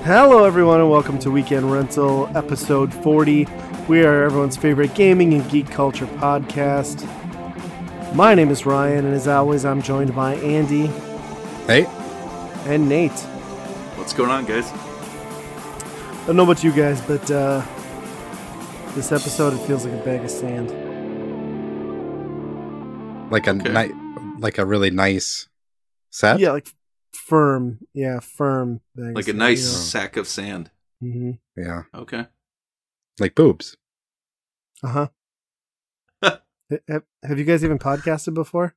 Hello, everyone, and welcome to Weekend Rental, episode 40. We are everyone's favorite gaming and geek culture podcast. My name is Ryan, and as always, I'm joined by Andy. Hey. And Nate. What's going on, guys? I don't know about you guys, but this episode, it feels like a bag of sand. Like a really nice set? Yeah, like firm. Yeah, firm. Like a nice sack of sand. Mm-hmm. Yeah. Okay. Like boobs. Uh-huh. Have you guys even podcasted before?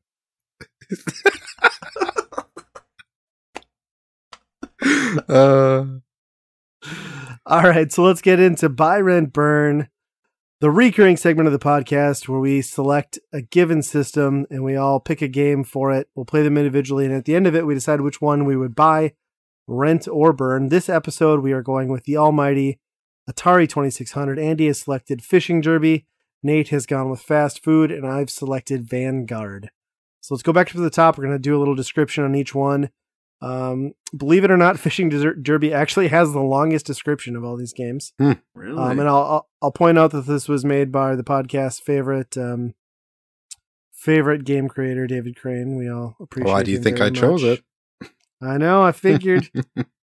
All right, so let's get into Buy, Rent, Burn, the recurring segment of the podcast where we select a given system and we all pick a game for it. We'll play them individually, and at the end of it, we decide which one we would buy, rent, or burn. This episode, we are going with the almighty Atari 2600. Andy has selected Fishing Derby. Nate has gone with Fast Food, and I've selected Vanguard. So let's go back to the top. We're going to do a little description on each one. Believe it or not, Fishing Derby actually has the longest description of all these games. Really? And I'll point out that this was made by the podcast favorite game creator, David Crane. We all appreciate. Why do you think I chose it? I know, I figured.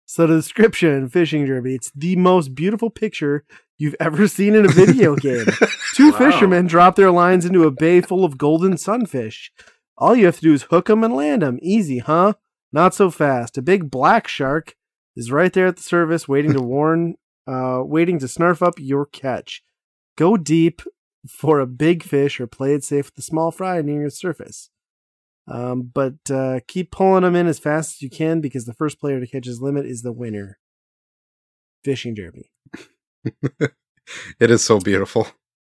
So the description, Fishing Derby, it's the most beautiful picture you've ever seen in a video game. Two fishermen drop their lines into a bay full of golden sunfish. All you have to do is hook them and land them. Easy, huh? Not so fast. A big black shark is right there at the surface, waiting to waiting to snarf up your catch. Go deep for a big fish or play it safe with the small fry near your surface. But keep pulling them in as fast as you can because the first player to catch his limit is the winner. Fishing Derby. It is so beautiful.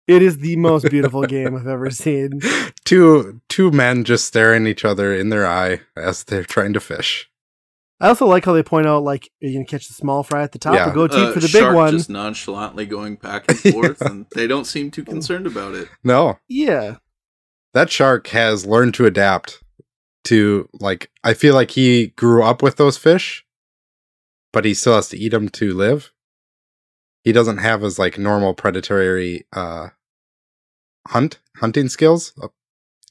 It is the most beautiful game I've ever seen. Two men just staring each other in their eye as they're trying to fish. I also like how they point out, like, are you going to catch the small fry at the top or go deep for the big one? Just nonchalantly going back and forth, and they don't seem too concerned about it. No. Yeah. That shark has learned to adapt to, like, I feel like he grew up with those fish, but he still has to eat them to live. He doesn't have his, like, normal predatory hunting skills.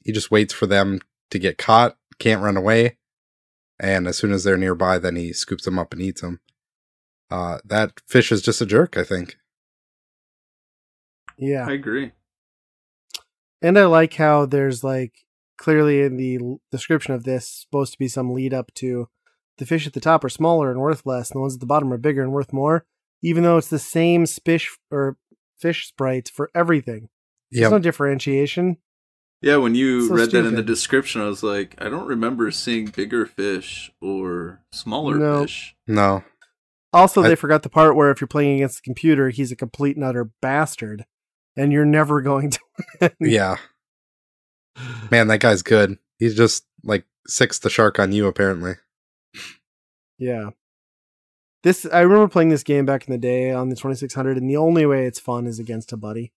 He just waits for them to get caught, can't run away, and as soon as they're nearby, then he scoops them up and eats them. That fish is just a jerk, I think. Yeah. I agree. And I like how there's, like, clearly in the description of this, supposed to be some lead up to the fish at the top are smaller and worth less, and the ones at the bottom are bigger and worth more, even though it's the same fish sprites for everything. There's no differentiation. Yeah, when you read stupid. that in the description, I was like, I don't remember seeing bigger fish or smaller fish. No. Also, they forgot the part where if you're playing against the computer, he's a complete and utter bastard, and you're never going to win. Yeah. Man, that guy's good. He's just, like, six the shark on you, apparently. Yeah. I remember playing this game back in the day on the 2600, and the only way it's fun is against a buddy.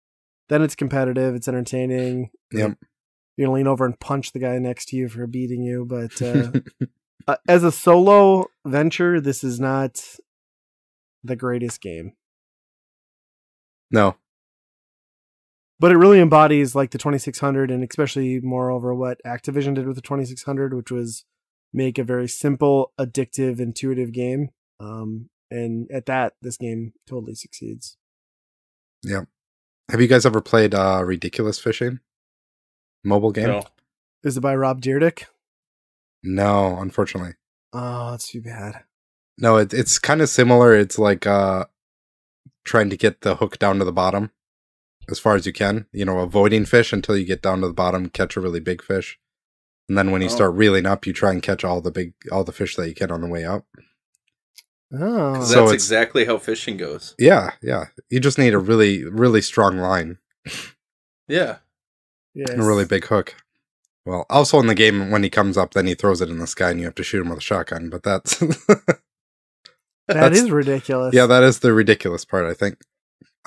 Then it's competitive, it's entertaining. Yep. You're going to lean over and punch the guy next to you for beating you, but as a solo venture, this is not the greatest game. No. But it really embodies, like, the 2600, and especially moreover what Activision did with the 2600, which was make a very simple, addictive, intuitive game. And at that, this game totally succeeds. Yeah. Have you guys ever played Ridiculous Fishing? Mobile game? No. Is it by Rob Dyrdek? No, unfortunately. Oh, that's too bad. No, it's kind of similar. It's like trying to get the hook down to the bottom as far as you can. You know, avoiding fish until you get down to the bottom, catch a really big fish. And then when you start reeling up, you try and catch all the fish that you can on the way up. Oh. So that's exactly how fishing goes. Yeah, yeah. You just need a really, really strong line. Yeah. Yes. And a really big hook. Well, also in the game, when he comes up, then he throws it in the sky and you have to shoot him with a shotgun. But that's... that is ridiculous. Yeah, that is the ridiculous part, I think.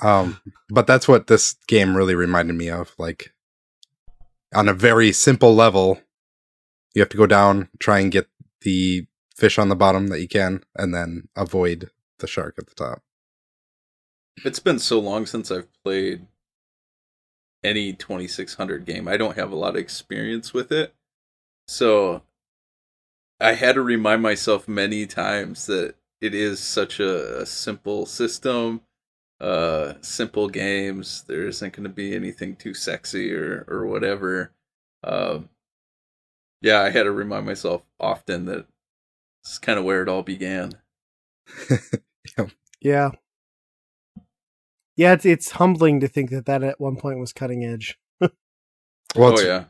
But that's what this game really reminded me of. Like, on a very simple level, you have to go down, try and get the fish on the bottom that you can, and then avoid the shark at the top. It's been so long since I've played any 2600 game. I don't have a lot of experience with it. So I had to remind myself many times that it is such a simple system, simple games. There isn't going to be anything too sexy or whatever. Yeah, I had to remind myself often that it's kind of where it all began. Yeah. Yeah, it's humbling to think that at one point was cutting edge. Well, yeah.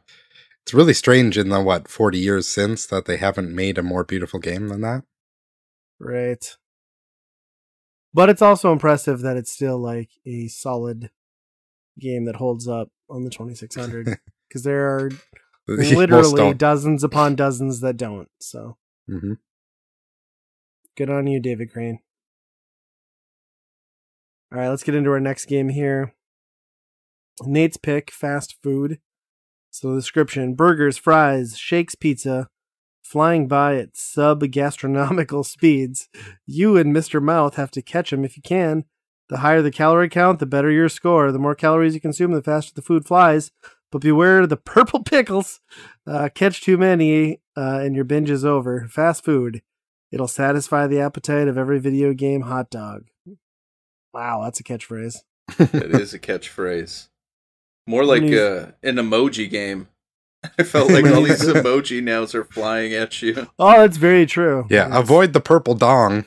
It's really strange in the, 40 years since that they haven't made a more beautiful game than that. Right. But it's also impressive that it's still like a solid game that holds up on the 2600. Because there are literally dozens upon dozens that don't. So good on you, David Crane. All right, let's get into our next game here. Nate's pick, fast food. So the description: burgers, fries, shakes, pizza, flying by at sub-gastronomical speeds. You and Mr. Mouth have to catch them if you can. The higher the calorie count, the better your score. The more calories you consume, the faster the food flies. But beware of the purple pickles. Catch too many and your binge is over. Fast food. It'll satisfy the appetite of every video game hot dog. Wow, that's a catchphrase. It is a catchphrase. More like an emoji game. I felt like all these emoji nows are flying at you. Oh, that's very true. Yeah, avoid the purple dong.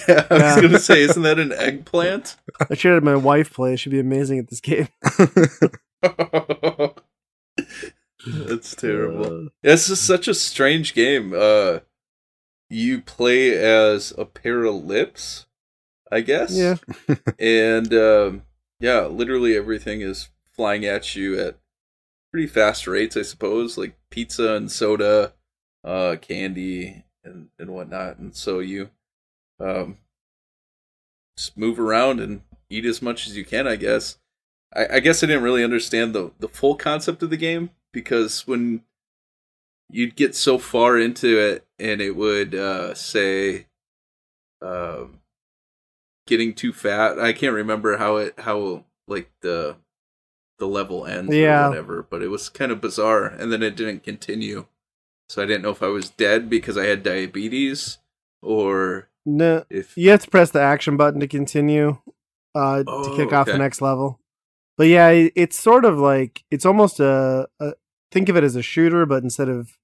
Yeah, I was going to say, isn't that an eggplant? I should have my wife play. She'd be amazing at this game. That's terrible. This is such a strange game. You play as a pair of lips, I guess. Yeah. And literally everything is flying at you at pretty fast rates, I suppose, like pizza and soda, candy and whatnot. And so you just move around and eat as much as you can, I guess. I guess I didn't really understand the full concept of the game, because when you'd get so far into it and it would say getting too fat. I can't remember how the level ends or whatever, but it was kind of bizarre, and then it didn't continue. So I didn't know if I was dead because I had diabetes, or no. If you have to press the action button to continue to kick off the next level. But yeah, it's sort of like, it's almost think of it as a shooter, but instead of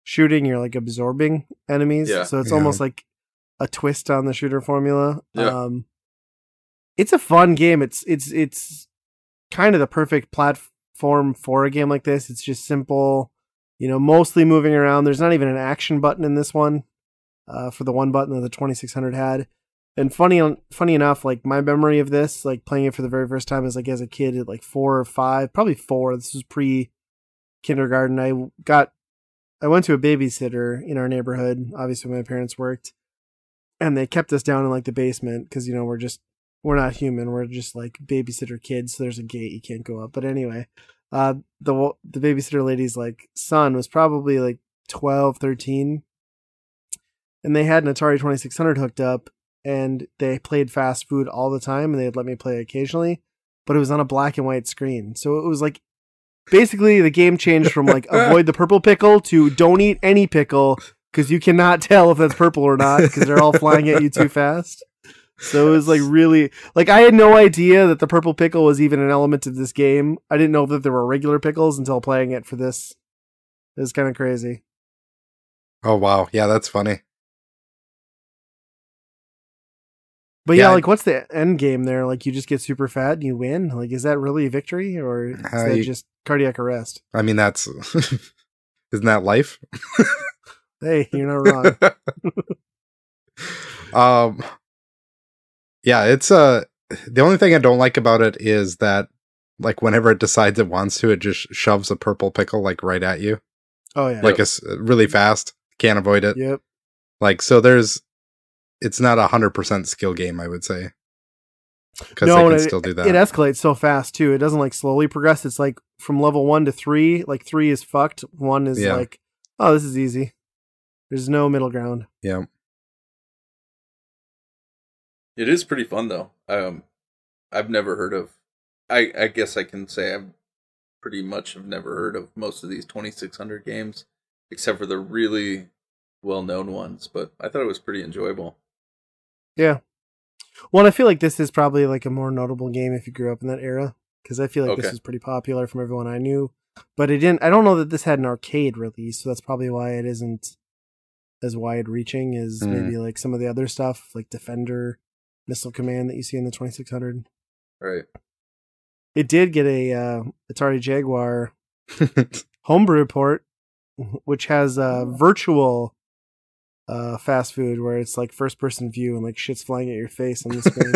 shooting, you're like absorbing enemies. Yeah. So it's almost like a twist on the shooter formula. Yeah. It's a fun game. It's kind of the perfect platform for a game like this. It's just simple, mostly moving around. There's not even an action button in this one, for the one button that the 2600 had. And funny enough, like my memory of this, like playing it for the very first time is like as a kid at like 4 or 5, probably 4. This was pre-kindergarten. I went to a babysitter in our neighborhood. Obviously, my parents worked, and they kept us down in like the basement because we're not human. We're just like babysitter kids. So there's a gate, you can't go up. But anyway, the babysitter lady's like son was probably like 12, 13, and they had an Atari 2600 hooked up. And they played fast food all the time, and they'd let me play occasionally, but it was on a black and white screen. So it was like, basically the game changed from like avoid the purple pickle to don't eat any pickle, because you cannot tell if that's purple or not, because they're all flying at you too fast. So it was like really, like I had no idea that the purple pickle was even an element of this game. I didn't know that there were regular pickles until playing it for this. It was kind of crazy. Oh, wow. Yeah, that's funny. But yeah, like what's the end game there? Like you just get super fat and you win? Like is that really a victory, or is that just cardiac arrest? I mean, that's isn't that life? Hey, you're not wrong. Yeah, it's the only thing I don't like about it is that like whenever it decides it wants to, it just shoves a purple pickle like right at you. Oh yeah. Like it's really fast. Can't avoid it. Yep. Like so it's not 100% skill game, I would say. Because no, they can still do that. It escalates so fast, too. It doesn't, like, slowly progress. It's, like, from level 1 to 3. Like, 3 is fucked. 1 is, like, oh, this is easy. There's no middle ground. Yeah. It is pretty fun though. I've never heard of. I guess I can say I've pretty much have never heard of most of these 2600 games, except for the really well-known ones. But I thought it was pretty enjoyable. Yeah. Well, I feel like this is probably like a more notable game if you grew up in that era, because I feel like this was pretty popular from everyone I knew. But it didn't. I don't know that this had an arcade release, so that's probably why it isn't as wide-reaching as maybe like some of the other stuff, like Defender, Missile Command that you see in the 2600. Right. It did get a Atari Jaguar homebrew port, which has virtual fast food where it's like first-person view and like shit's flying at your face on the screen.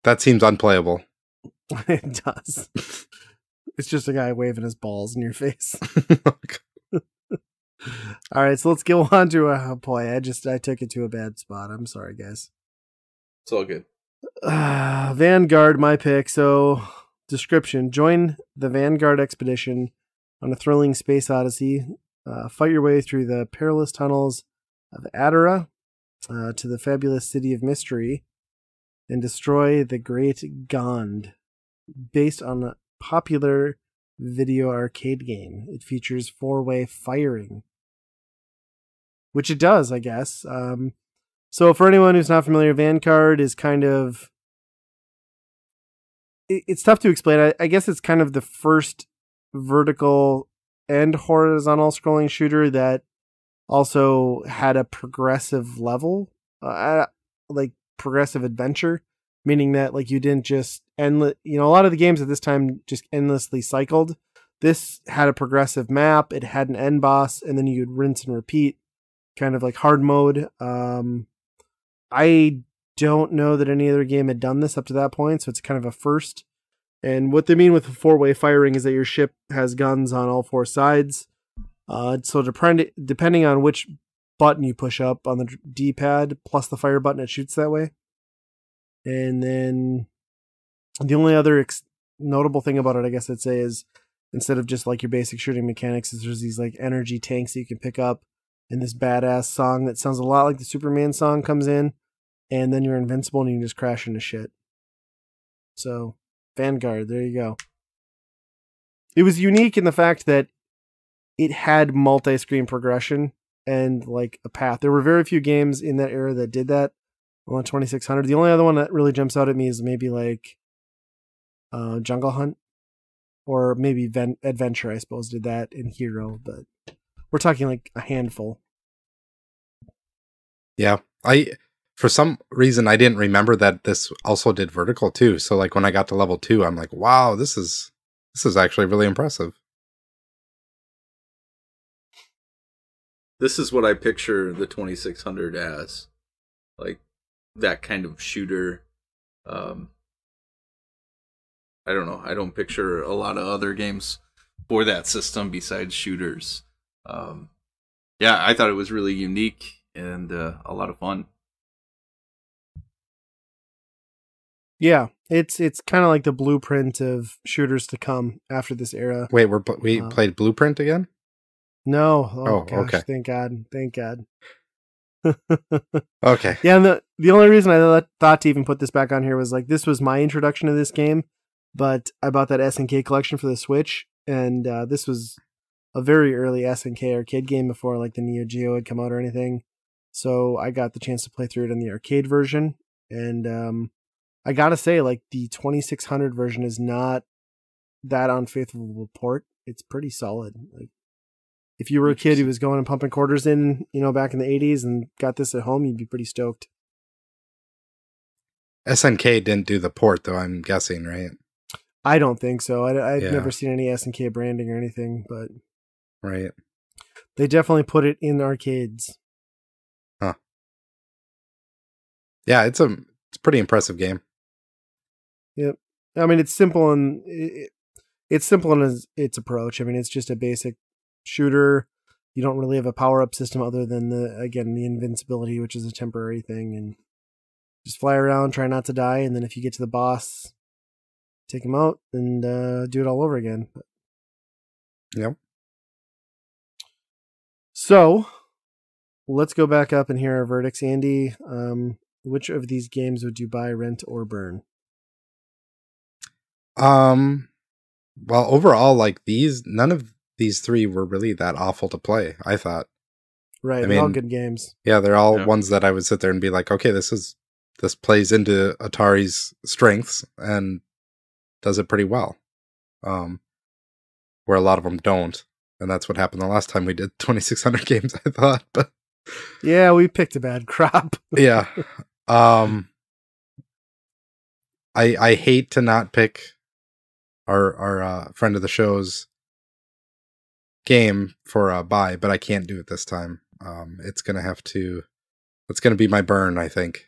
That seems unplayable. It does. It's just a guy waving his balls in your face. All right, so let's go on to boy. I took it to a bad spot. I'm sorry, guys. It's all good. Vanguard, my pick. So, description: join the Vanguard expedition on a thrilling space odyssey. Fight your way through the perilous tunnels of Atara to the fabulous city of mystery, and destroy the Great Gond. Based on a popular video arcade game, it features 4-way firing, which it does, I guess. So for anyone who's not familiar, Vanguard is kind of... It's tough to explain. I guess it's kind of the first vertical and horizontal scrolling shooter that also had a progressive level, like progressive adventure, meaning that like you didn't just a lot of the games at this time just endlessly cycled. This had a progressive map. It had an end boss, and then you'd rinse and repeat, kind of like hard mode. I don't know that any other game had done this up to that point, so it's kind of a first. And what they mean with 4-way firing is that your ship has guns on all 4 sides. So depending on which button you push up on the D-pad, plus the fire button, it shoots that way. And then the only other notable thing about it, I guess I'd say, is instead of just like your basic shooting mechanics, is there's these like energy tanks that you can pick up, and this badass song that sounds a lot like the Superman song comes in, and then you're invincible and you can just crash into shit. So, Vanguard, there you go. It was unique in the fact that it had multi-screen progression and like a path. There were very few games in that era that did that on 2600. The only other one that really jumps out at me is maybe like Jungle Hunt, or maybe Adventure, I suppose, did that in Hero, but we're talking like a handful. Yeah. For some reason, I didn't remember that this also did vertical too. So like when I got to level 2, I'm like, wow, this is actually really impressive. This is what I picture the 2600 as. Like that kind of shooter. I don't know. I don't picture a lot of other games for that system besides shooters. Yeah, I thought it was really unique and a lot of fun. Yeah, it's kind of like the blueprint of shooters to come after this era. Wait, we played Blueprint again? No. Oh gosh, okay. Thank God. Okay. Yeah, and the only reason I thought to even put this back on here was like this was my introduction to this game, but I bought that SNK collection for the Switch, and this was a very early SNK arcade game before like the Neo Geo had come out or anything. So I got the chance to play through it in the arcade version, and I gotta say, like the 2600 version is not that unfaithful port. It's pretty solid. Like if you were a kid who was going and pumping quarters in, back in the 80s and got this at home, you'd be pretty stoked. SNK didn't do the port though, I'm guessing, right? I don't think so. I've never seen any SNK branding or anything, but right. They definitely put it in arcades. Huh. Yeah, it's a pretty impressive game. Yep. I mean, it's simple and it's simple in its approach. I mean, it's just a basic shooter. You don't really have a power-up system other than the invincibility, which is a temporary thing, and just fly around, try not to die, and then if you get to the boss, take him out and do it all over again. Yep. So, let's go back up and hear our verdicts. Andy, which of these games would you buy, rent, or burn? Well, overall, like none of these three were really that awful to play, I thought. Right, they're all good games. Yeah, they're all ones that I would sit there and be like, okay, this plays into Atari's strengths and does it pretty well. Where a lot of them don't. And that's what happened the last time we did 2600 games, I thought. But yeah, we picked a bad crop. Yeah. I hate to not pick our friend of the show's game for a buy, but I can't do it this time. It's gonna be my burn, I think.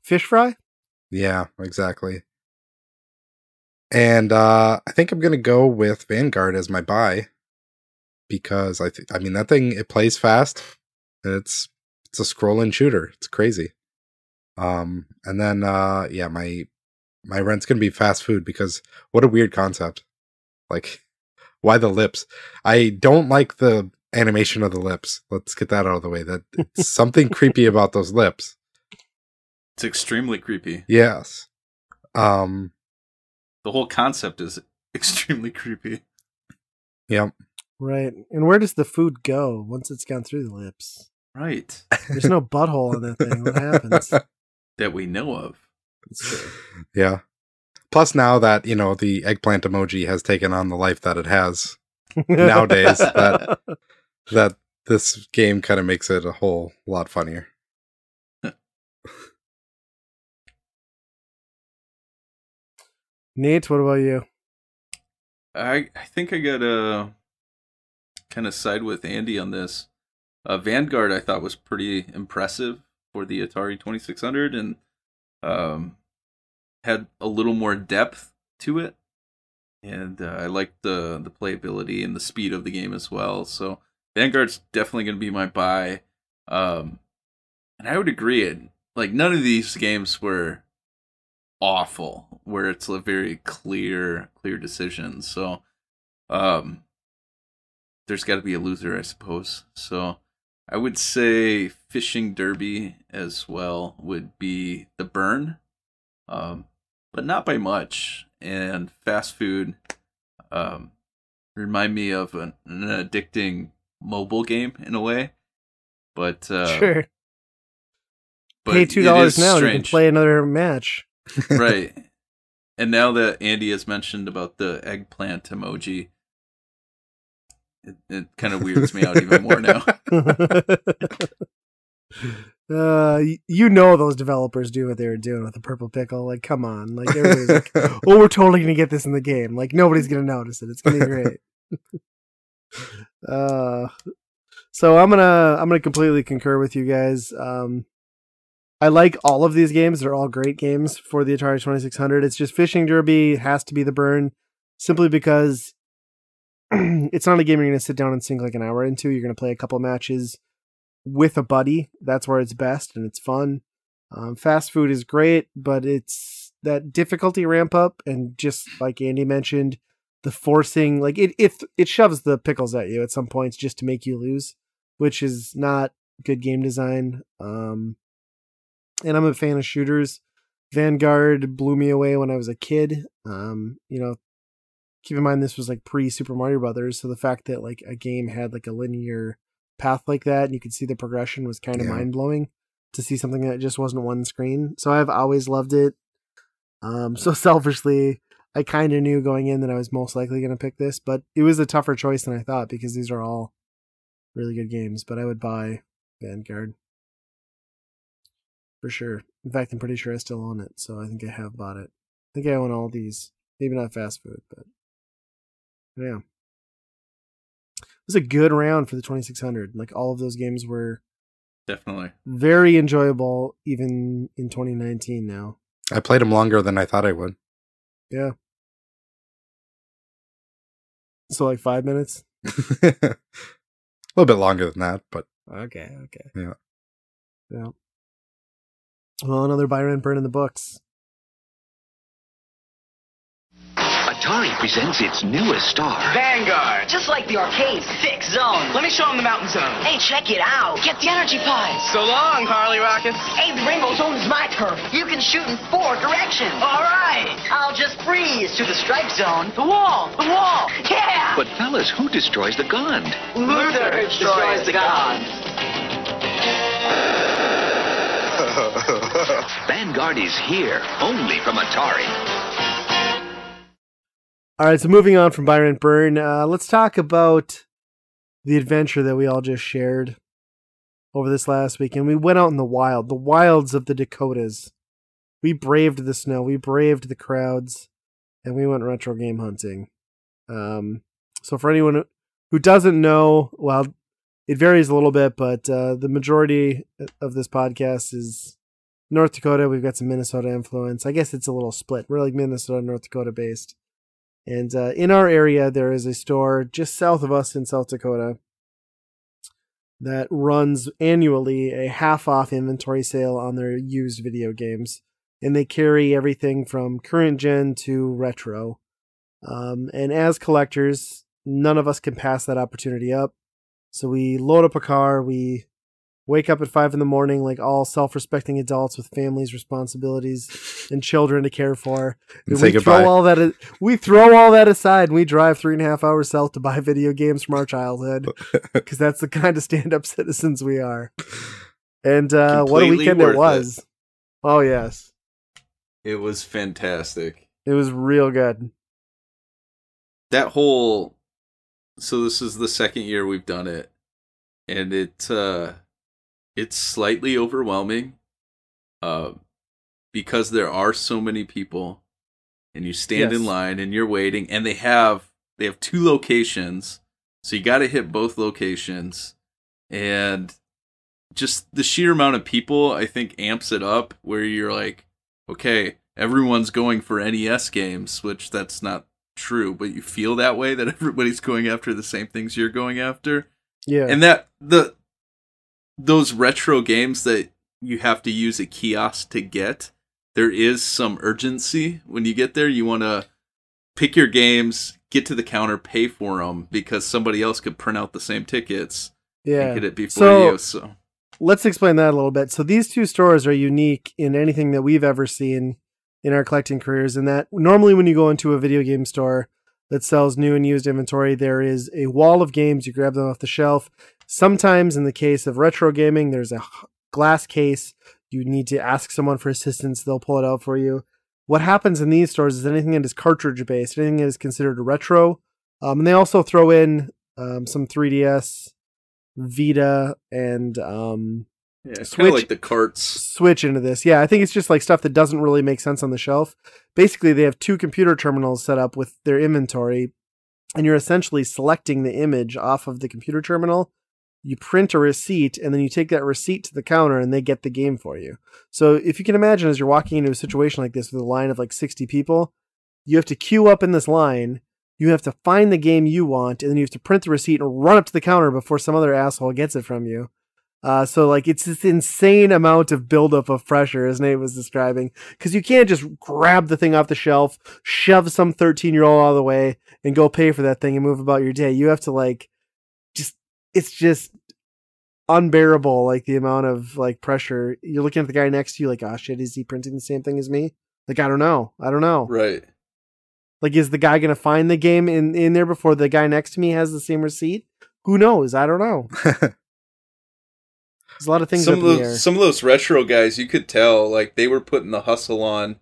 Fish fry? Yeah, exactly. And I think I'm gonna go with Vanguard as my buy because I mean that thing, it plays fast. And it's a scroll-in shooter. It's crazy. And then my rent's gonna be fast food because what a weird concept. Like, why the lips? I don't like the animation of the lips. Let's get that out of the way. That it's something creepy about those lips. It's extremely creepy. Yes. The whole concept is extremely creepy. Yep. Right. And where does the food go once it's gone through the lips? Right. There's no butthole on that thing. What happens? That we know of. Yeah. Plus now that, the eggplant emoji has taken on the life that it has nowadays, that this game kind of makes it a whole lot funnier. Nate, what about you? I think I gotta kind of side with Andy on this. Vanguard I thought was pretty impressive for the Atari 2600 and had a little more depth to it. And I liked the playability and the speed of the game as well. So Vanguard's definitely going to be my buy. And I would agree. Like, none of these games were awful, where it's a very clear decision. So there's got to be a loser, I suppose. So I would say Fishing Derby as well would be the burn, but not by much. And fast food remind me of an addicting mobile game in a way. But sure. But pay $2 now, you can play another match. Right. And now that Andy has mentioned about the eggplant emoji, it kind of weirds me out even more now. Those developers do what they were doing with the purple pickle. Like, come on. Like, everybody's like, oh, we're totally going to get this in the game. Like, nobody's going to notice it. It's going to be great. So I'm gonna completely concur with you guys. I like all of these games. They're all great games for the Atari 2600. It's just Fishing Derby has to be the burn, simply because it's not a game you're going to sit down and sink like an hour into. You're going to play a couple matches with a buddy. That's where it's best and it's fun. Fast food is great, but it's that difficulty ramp up, and just like Andy mentioned, the forcing, like it shoves the pickles at you at some points just to make you lose, which is not good game design. And I'm a fan of shooters. Vanguard blew me away when I was a kid. Keep in mind this was like pre-Super Mario Brothers, so the fact that like a game had like a linear path like that and you could see the progression was kind of mind-blowing to see something that just wasn't one screen. So I've always loved it. So selfishly, I kind of knew going in that I was most likely going to pick this, but it was a tougher choice than I thought because these are all really good games, but I would buy Vanguard. For sure. In fact, I'm pretty sure I still own it, so I think I have bought it. I think I own all these. Maybe not fast food, but yeah. It was a good round for the 2600. Like, all of those games were definitely very enjoyable, even in 2019 now. I played them longer than I thought I would. Yeah. So like 5 minutes? A little bit longer than that, but Okay. Yeah. Well, another buy, rent, burn in the books. A Atari presents its newest star. Vanguard. Just like the arcade's fixed zone. Let me show them the mountain zone. Hey, check it out. Get the energy pies. So long, Harley Rockets. Hey, the rainbow zone is my turf. You can shoot in 4 directions. All right. I'll just freeze to the stripe zone. The wall. The wall. Yeah. But fellas, who destroys the gun? Luther destroys the gun. Vanguard is here, only from Atari. All right, so moving on from Byron Byrne, let's talk about the adventure that we all just shared over this last week. And we went out in the wilds of the Dakotas. We braved the snow, we braved the crowds, and we went retro game hunting. So for anyone who doesn't know, well, it varies a little bit, but the majority of this podcast is North Dakota. We've got some Minnesota influence. I guess it's a little split. We're like Minnesota, North Dakota based. And in our area, there is a store just south of us in South Dakota that runs annually a half-off inventory sale on their used video games. And they carry everything from current gen to retro. And as collectors, none of us can pass that opportunity up. So we load up a car, we wake up at 5 a.m, like all self-respecting adults with families, responsibilities, and children to care for. And say goodbye. We throw all that aside, and we drive 3.5 hours south to buy video games from our childhood, because that's the kind of stand-up citizens we are. And what a weekend it was! Oh yes, it was fantastic. It was real good. That whole, so this is the second year we've done it, and it's slightly overwhelming, because there are so many people, and you stand in line and you're waiting, and they have 2 locations, so you got to hit both locations, and just the sheer amount of people, I think, amps it up, where you're like, okay, everyone's going for NES games, which that's not true, but you feel that way, that everybody's going after the same things you're going after. Yeah. And that those retro games that you have to use a kiosk to get, there is some urgency when you get there. You want to pick your games, get to the counter, pay for them, because somebody else could print out the same tickets and get it before you. So let's explain that a little bit. So these 2 stores are unique in anything that we've ever seen in our collecting careers, in that normally when you go into a video game store that sells new and used inventory, there is a wall of games. You grab them off the shelf. Sometimes in the case of retro gaming, there's a glass case. You need to ask someone for assistance. They'll pull it out for you. What happens in these stores is anything that is cartridge based, anything that is considered a retro. And they also throw in some 3DS, Vita, and it's Switch, kind of like the carts. Switch into this. Yeah, I think it's just like stuff that doesn't really make sense on the shelf. Basically, they have 2 computer terminals set up with their inventory, and you're essentially selecting the image off of the computer terminal. You print a receipt, and then you take that receipt to the counter, and they get the game for you. So if you can imagine, as you're walking into a situation like this with a line of like 60 people, you have to queue up in this line. You have to find the game you want, and then you have to print the receipt and run up to the counter before some other asshole gets it from you. So like it's this insane amount of buildup of pressure, as Nate was describing, because you can't just grab the thing off the shelf, shove some 13-year-old out of the way, and go pay for that thing and move about your day. You have to like, it's just unbearable, like the amount of like pressure. You're looking at the guy next to you like, oh shit, is he printing the same thing as me? Like, I don't know. Right. Like, is the guy going to find the game in there before the guy next to me has the same receipt? Who knows? I don't know. There's a lot of things up in the air. Some of those retro guys, you could tell, like, they were putting the hustle on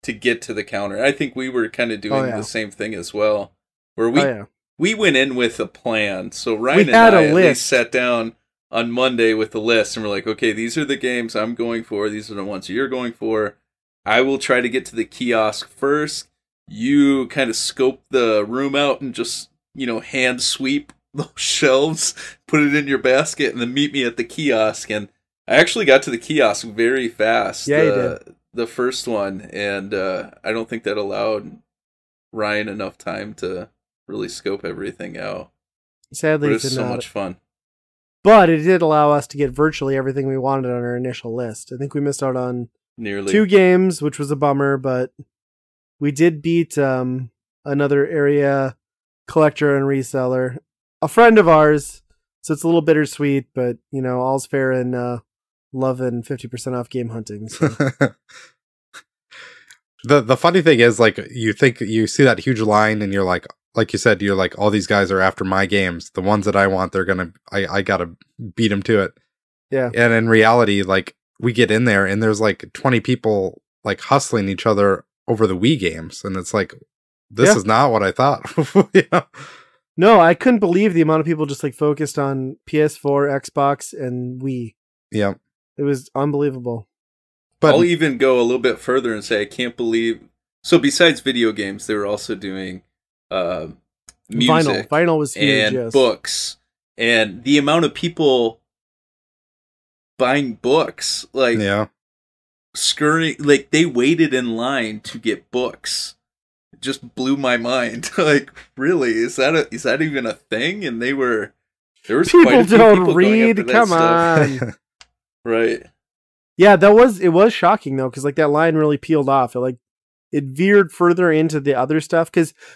to get to the counter. I think we were kind of doing the same thing as well, where we went in with a plan. So Ryan and I at least sat down on Monday with the list, and we're like, okay, these are the games I'm going for. These are the ones you're going for. I will try to get to the kiosk first. You kind of scope the room out and just, hand sweep those shelves, put it in your basket, and then meet me at the kiosk. And I actually got to the kiosk very fast. Yeah, you did. The first one, and I don't think that allowed Ryan enough time to really scope everything out. Sadly, it was so much fun. But it did allow us to get virtually everything we wanted on our initial list. I think we missed out on nearly 2 games, which was a bummer, but we did beat another area collector and reseller, a friend of ours. So it's a little bittersweet, but all's fair in love and 50% off game hunting. So. The funny thing is, like, you see that huge line, and you're like you said, you're like, all these guys are after my games, the ones that I want. I gotta beat them to it. Yeah. And in reality, like, we get in there, and there's like 20 people like hustling each other over the Wii games, and it's like, this is not what I thought. No, I couldn't believe the amount of people just like focused on PS4, Xbox, and Wii. Yeah. It was unbelievable. But I'll even go a little bit further and say I can't believe. So besides video games, they were also doing music, Vinyl was huge, and yes. books, and the amount of people buying books, like scurrying, like they waited in line to get books. It just blew my mind. Like, really, is that even a thing? And there was people quite a few don't people read. going after Come that on, stuff. Right. Yeah, it was shocking though, because like that line really peeled off. It veered further into the other stuff.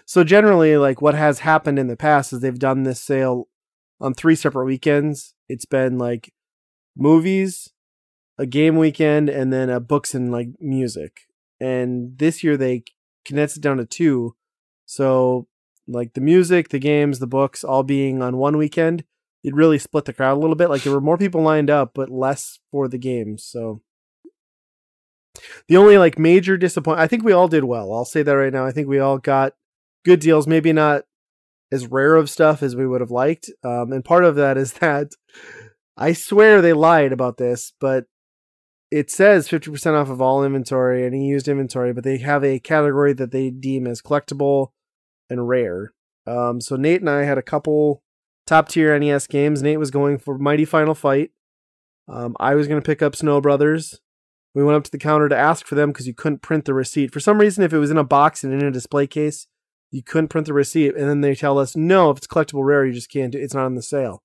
So generally, like what has happened in the past is they've done this sale on 3 separate weekends. It's been like movies, a game weekend, and then books and like music. And this year they condensed it down to 2. So like the music, the games, the books all being on one weekend. It really split the crowd a little bit. Like there were more people lined up, but less for the games. So the only like major disappointment, I think we all did well. I'll say that right now. I think we all got good deals, maybe not as rare of stuff as we would have liked. And part of that is that I swear they lied about this, but it says 50% off of all inventory and used inventory, but they have a category that they deem as collectible and rare. So Nate and I had a couple top tier NES games. Nate was going for Mighty Final Fight. I was going to pick up Snow Brothers. We went up to the counter to ask for them because you couldn't print the receipt. For some reason, if it was in a box and in a display case, you couldn't print the receipt. And then they tell us, no, if it's collectible rare, you just can't do it. It's not on the sale.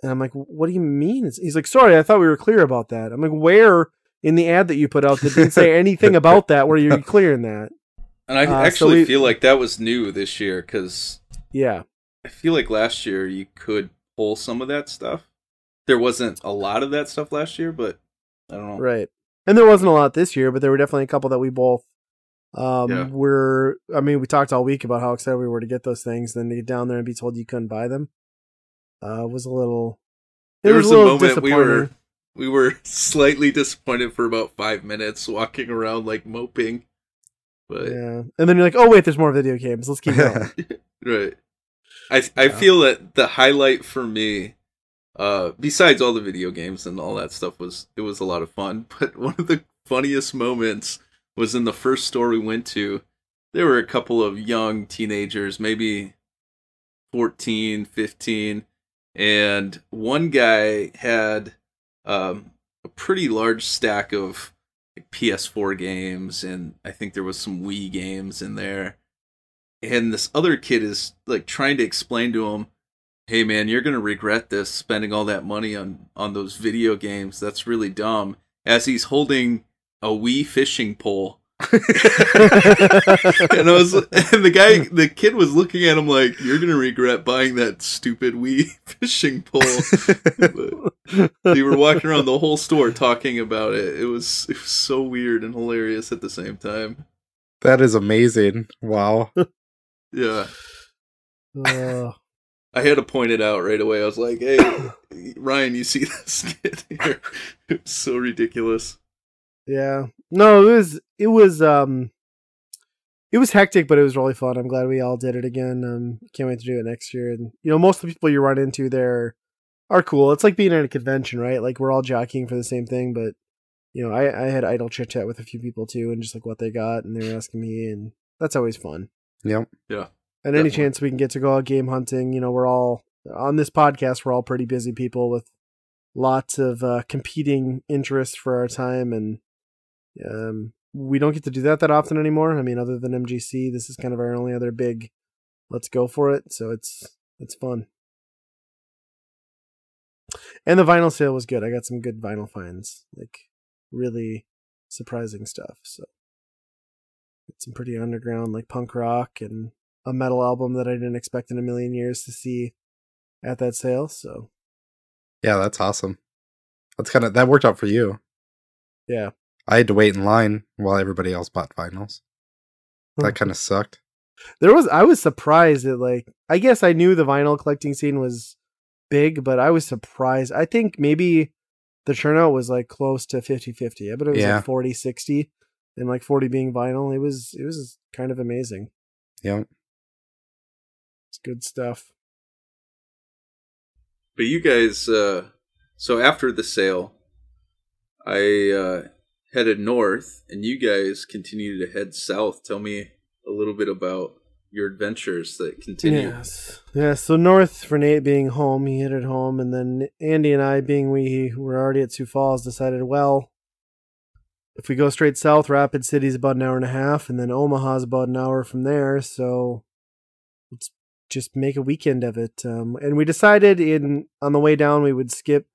And I'm like, what do you mean? He's like, sorry, I thought we were clear about that. I'm like, where in the ad that you put out that didn't say anything about that? Where you're clear in that? And I actually feel like that was new this year because I feel like last year you could pull some of that stuff. There wasn't a lot of that stuff last year, but I don't know. Right. And there wasn't a lot this year, but there were definitely a couple that we both we talked all week about how excited we were to get those things. Then to get down there and be told you couldn't buy them was a little. There was a moment we were slightly disappointed for about 5 minutes, walking around like moping. But yeah, and then you're like, oh wait, there's more video games. Let's keep going. Right. I feel that the highlight for me, besides all the video games and all that stuff, was a lot of fun. But one of the funniest moments was in the first store we went to. There were a couple of young teenagers, maybe 14, 15, and one guy had a pretty large stack of PS4 games, and I think there was some Wii games in there. And this other kid is like trying to explain to him, hey man, you're going to regret this, spending all that money on those video games. That's really dumb. As he's holding a Wii fishing pole. And the kid was looking at him like, you're going to regret buying that stupid Wii fishing pole. But they were walking around the whole store talking about it. It was so weird and hilarious at the same time. That is amazing. Wow. Yeah. I had to point it out right away. I was like, hey, Ryan, you see this kid here? It was so ridiculous. Yeah. No, it was hectic, but it was really fun. I'm glad we all did it again. Can't wait to do it next year. And most of the people you run into there are cool. It's like being at a convention, right? Like we're all jockeying for the same thing, but I had idle chit chat with a few people too, and just like what they got, and they were asking me, and that's always fun. Yep. Yeah. And any chance we can get to go out game hunting, we're all on this podcast. We're all pretty busy people with lots of competing interests for our time, and we don't get to do that often anymore. I mean, other than MGC, this is kind of our only other big let's go for it. So it's fun. And the vinyl sale was good. I got some good vinyl finds, like really surprising stuff. So some pretty underground like punk rock and a metal album that I didn't expect in a million years to see at that sale. So Yeah, that's awesome. That worked out for you. yeah. I had to wait in line while everybody else bought vinyls. That kind of sucked. I was surprised at like, I guess I knew the vinyl collecting scene was big, but I was surprised. I think maybe the turnout was like close to 50-50. I bet it was like 40-60 and like 40 being vinyl. It was kind of amazing. Yeah. It's good stuff. But you guys, so after the sale, I headed north, and you guys continued to head south. Tell me a little bit about your adventures that continue. Yes. Yeah, so north for Nate being home, he headed home, and then Andy and I, being we were already at Sioux Falls, decided, well, if we go straight south, Rapid City's about an hour and a half, and then Omaha's about an hour from there, so let's just make a weekend of it. And we decided on the way down we would skip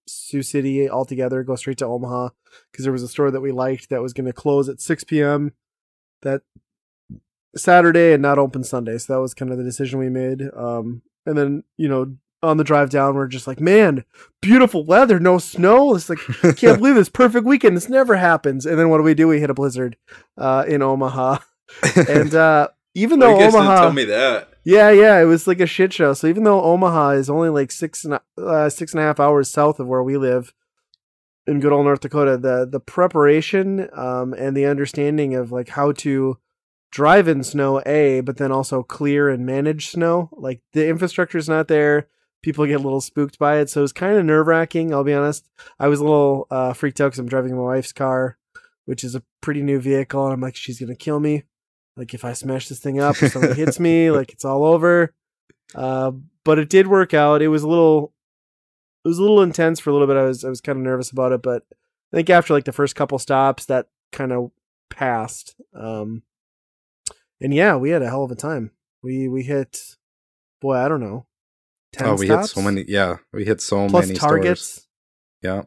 Sioux City altogether, go straight to Omaha, because there was a store that we liked that was going to close at 6 p.m. that Saturday and not open Sunday. So that was kind of the decision we made. And then, on the drive down, we're just like, man, beautiful weather, no snow. It's like, can't believe this perfect weekend. This never happens. And then what do? We hit a blizzard in Omaha. And even though you guys Omaha, didn't tell me that. Yeah, it was like a shit show. So even though Omaha is only like 6.5 hours south of where we live in good old North Dakota, the preparation and the understanding of like how to drive in snow, but then also clear and manage snow, like the infrastructure is not there. People get a little spooked by it, so it's kind of nerve-wracking. I'll be honest. I was a little freaked out because I'm driving my wife's car, which is a pretty new vehicle, and I'm like, she's gonna kill me. Like if I smash this thing up, if somebody hits me, like it's all over. But it did work out. It was a little intense for a little bit. I was kind of nervous about it, but I think after like the first couple stops, that kind of passed. And yeah, we had a hell of a time. We hit, boy, I don't know, 10 we stops? hit so many. Yeah, we hit so Plus many targets. stores. Yeah,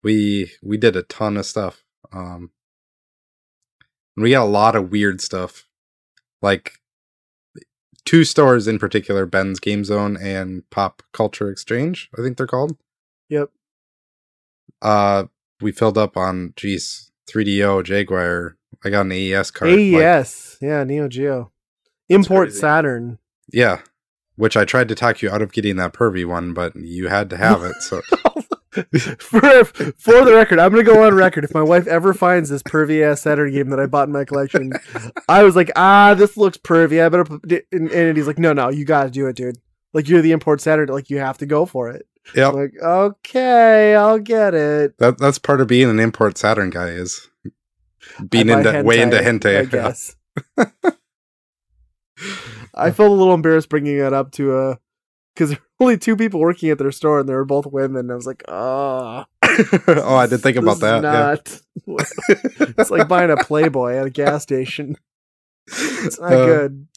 we did a ton of stuff. We got a lot of weird stuff, like 2 stores in particular, Ben's Game Zone and Pop Culture Exchange, I think they're called. Yep. We filled up on 3DO Jaguar. I got an AES card. AES, yeah, Neo Geo. Import crazy. Saturn. Yeah, which I tried to talk you out of getting that pervy one, but you had to have it. So For the record, I'm gonna go on record. If my wife ever finds this pervy ass Saturn game that I bought in my collection, I was like, this looks pervy. I better put it. And he's like, no, you gotta do it, dude. Like you're the import Saturn, like you have to go for it. yeah, Like, okay, I'll get it. that's part of being an import Saturn guy is being way into hentai. I guess. I felt a little embarrassed bringing that up to because there were only 2 people working at their store and they were both women. I was like, Oh, I didn't think about that. It's like buying a Playboy at a gas station. It's not good.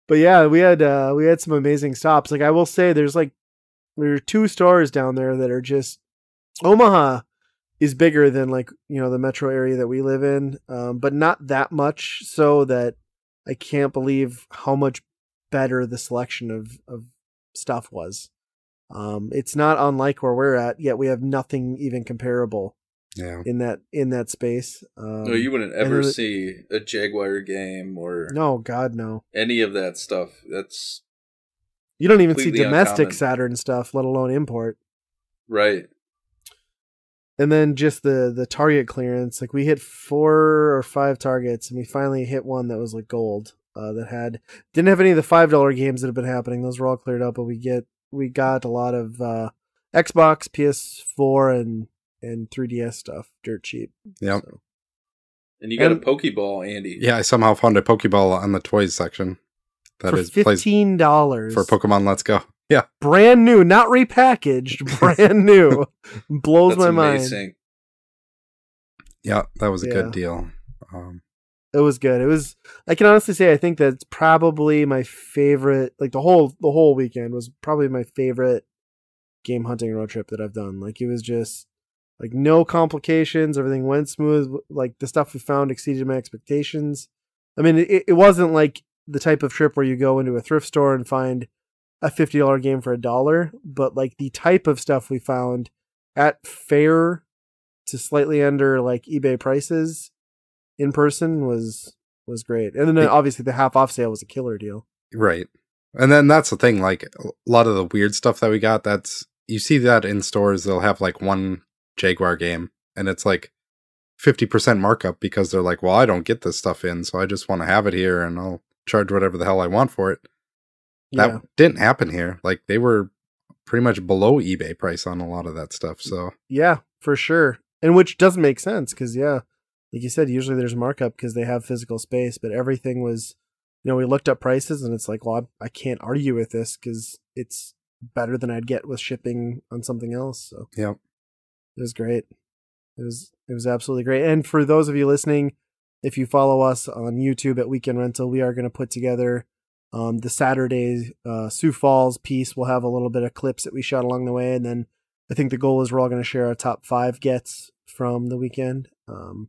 But yeah, we had some amazing stops. Like I will say, there are 2 stores down there that are just Omaha is bigger than like the metro area that we live in, but not that much so that I can't believe how much better the selection of stuff was. It's not unlike where we're at, yet we have nothing even comparable. Yeah. In that space. No, you wouldn't ever see a Jaguar game or no, God no, any of that stuff. That's you don't even see completely domestic uncommon. Saturn stuff, let alone import. right. And then just the target clearance, like we hit 4 or 5 targets, and we finally hit one that was like gold. That didn't have any of the $5 games that have been happening. Those were all cleared up, but we got a lot of Xbox, PS4, and 3DS stuff dirt cheap. Yep. So. And you got a Pokeball, Andy. Yeah, I somehow found a Pokeball on the toys section. For $15 for Pokemon Let's Go. Yeah. Brand new, not repackaged, brand new. Blows my mind. Yeah, that was a good deal. It was good. It was, I can honestly say, I think that's probably my favorite, like the whole weekend was probably my favorite game hunting road trip that I've done. Like it was just, Like no complications. Everything went smooth. Like the stuff we found exceeded my expectations. I mean, it wasn't like the type of trip where you go into a thrift store and find a $50 game for $1, but like the type of stuff we found at fair to slightly under like eBay prices in person was great. And then obviously the half off sale was a killer deal. Right. And then that's the thing, like a lot of the weird stuff that we got, you see that in stores, they'll have like one Jaguar game and it's like 50% markup because they're like, well, I don't get this stuff in, so I just want to have it here and I'll charge whatever the hell I want for it. That didn't happen here. Like they were pretty much below eBay price on a lot of that stuff. So yeah, for sure. And which doesn't make sense because like you said, usually there's markup because they have physical space, but everything was, we looked up prices and it's like, well, I can't argue with this because it's better than I'd get with shipping on something else. So yeah, it was great. It was absolutely great. And for those of you listening, if you follow us on YouTube at Weekend Rental, we are going to put together the Saturday Sioux Falls piece. We'll have a little bit of clips that we shot along the way. And then I think the goal is we're all going to share our top 5 gets from the weekend. And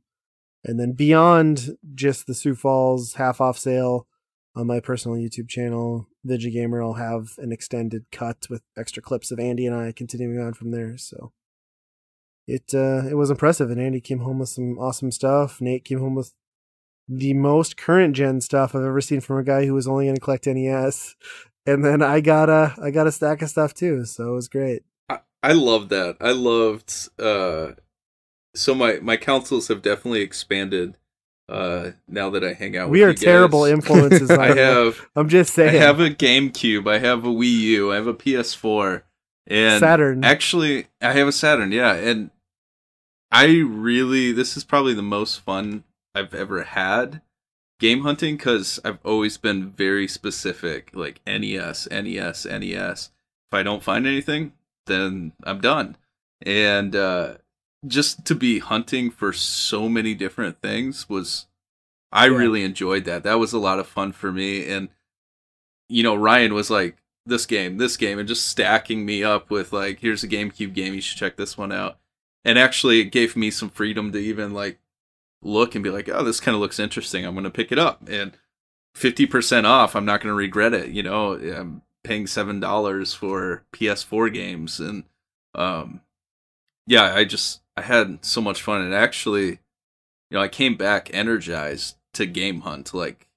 then beyond just the Sioux Falls half off sale on my personal YouTube channel, VigiGamer, I'll have an extended cut with extra clips of Andy and I continuing on from there. So it was impressive. And Andy came home with some awesome stuff. Nate came home with the most current gen stuff I've ever seen from a guy who was only going to collect NES. And then I got a stack of stuff too. So it was great. I love that. I loved, so my counsels have definitely expanded, now that I hang out with you guys. We are terrible influences. I'm just saying. I have a GameCube. I have a Wii U. I have a PS4. And Saturn. Actually, I have a Saturn, yeah. And this is probably the most fun I've ever had game hunting because I've always been very specific, like NES. If I don't find anything, then I'm done. And just to be hunting for so many different things I really enjoyed that. That was a lot of fun for me. And, Ryan was like, this game, and just stacking me up with like, here's a GameCube game, you should check this one out. And actually it gave me some freedom to even like look and be like, oh, this kind of looks interesting, I'm going to pick it up. And 50% off, I'm not going to regret it. I'm paying $7 for PS4 games. And I had so much fun. And actually, I came back energized to game hunt. Like,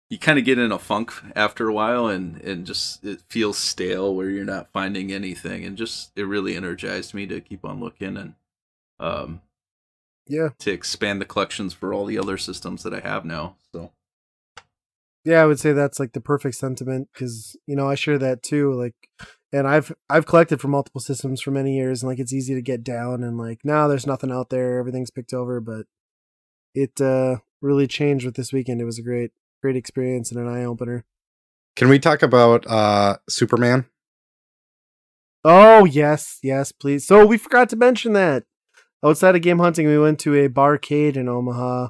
you kind of get in a funk after a while and just it feels stale where you're not finding anything. And just it really energized me to keep on looking and to expand the collections for all the other systems that I have now. So yeah, I would say that's like the perfect sentiment because I share that too. Like, and I've collected for multiple systems for many years, and like it's easy to get down and like, no, there's nothing out there, everything's picked over. But it really changed with this weekend. It was a great experience and an eye opener. Can we talk about Superman? Oh yes, please. So we forgot to mention that outside of game hunting, we went to a barcade in Omaha.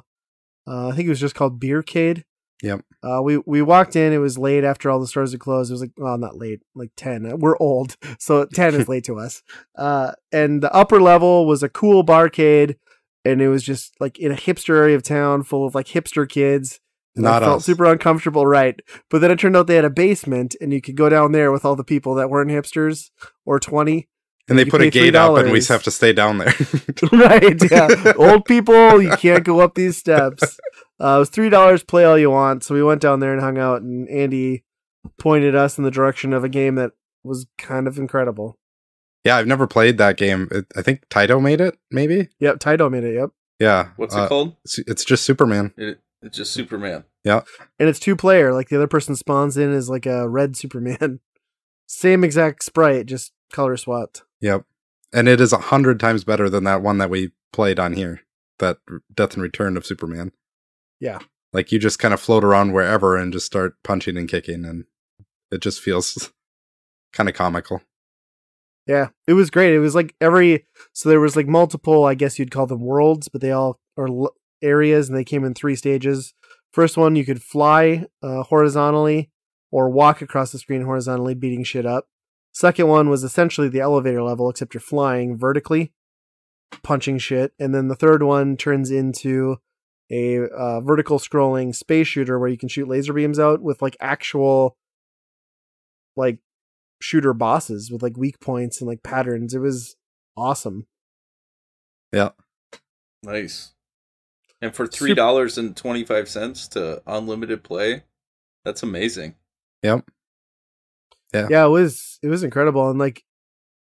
I think it was just called Beercade. Yep. We walked in. It was late after all the stores had closed. It was like, well, not late, like 10. We're old, so 10 is late to us. And the upper level was a cool barcade, and it was just like in a hipster area of town full of like hipster kids. And I felt super uncomfortable, right? But then it turned out they had a basement, and you could go down there with all the people that weren't hipsters or 20. And they put a gate up, and we have to stay down there. Right? Yeah, old people, you can't go up these steps. It was $3. Play all you want. So we went down there and hung out, and Andy pointed us in the direction of a game that was kind of incredible. Yeah, I've never played that game. I think Taito made it, maybe? Yep, Taito made it, yep. Yeah. What's it called? It's just Superman. It's just Superman. Yeah. And it's 2-player. Like the other person spawns in as like a red Superman. Same exact sprite, just color swapped. Yep. And it is 100 times better than that one that we played on here. That Death and Return of Superman. Yeah. Like you just kind of float around wherever and just start punching and kicking, and it just feels kind of comical. Yeah, it was great. It was like so there was like multiple, I guess you'd call them worlds, but they all are areas, and they came in 3 stages. First one, you could fly horizontally or walk across the screen horizontally, beating shit up. Second one was essentially the elevator level, except you're flying vertically. punching shit. And then the third one turns into a vertical scrolling space shooter where you can shoot laser beams out with like actual like shooter bosses with like weak points and like patterns. It was awesome. Yeah. Nice. And for $3.25 to unlimited play, that's amazing. Yep. Yeah, it was incredible. And like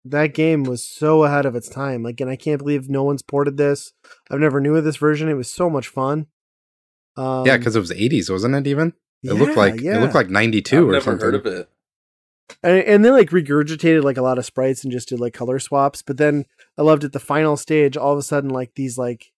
that game was so ahead of its time. Like, and I can't believe no one's ported this. I've never knew of this version. It was so much fun. Yeah, because it was 80s, wasn't it? Even it yeah, looked like 92 or I've something. never heard of it. And they like regurgitated like a lot of sprites and just did like color swaps. But then I loved at the final stage, all of a sudden like these like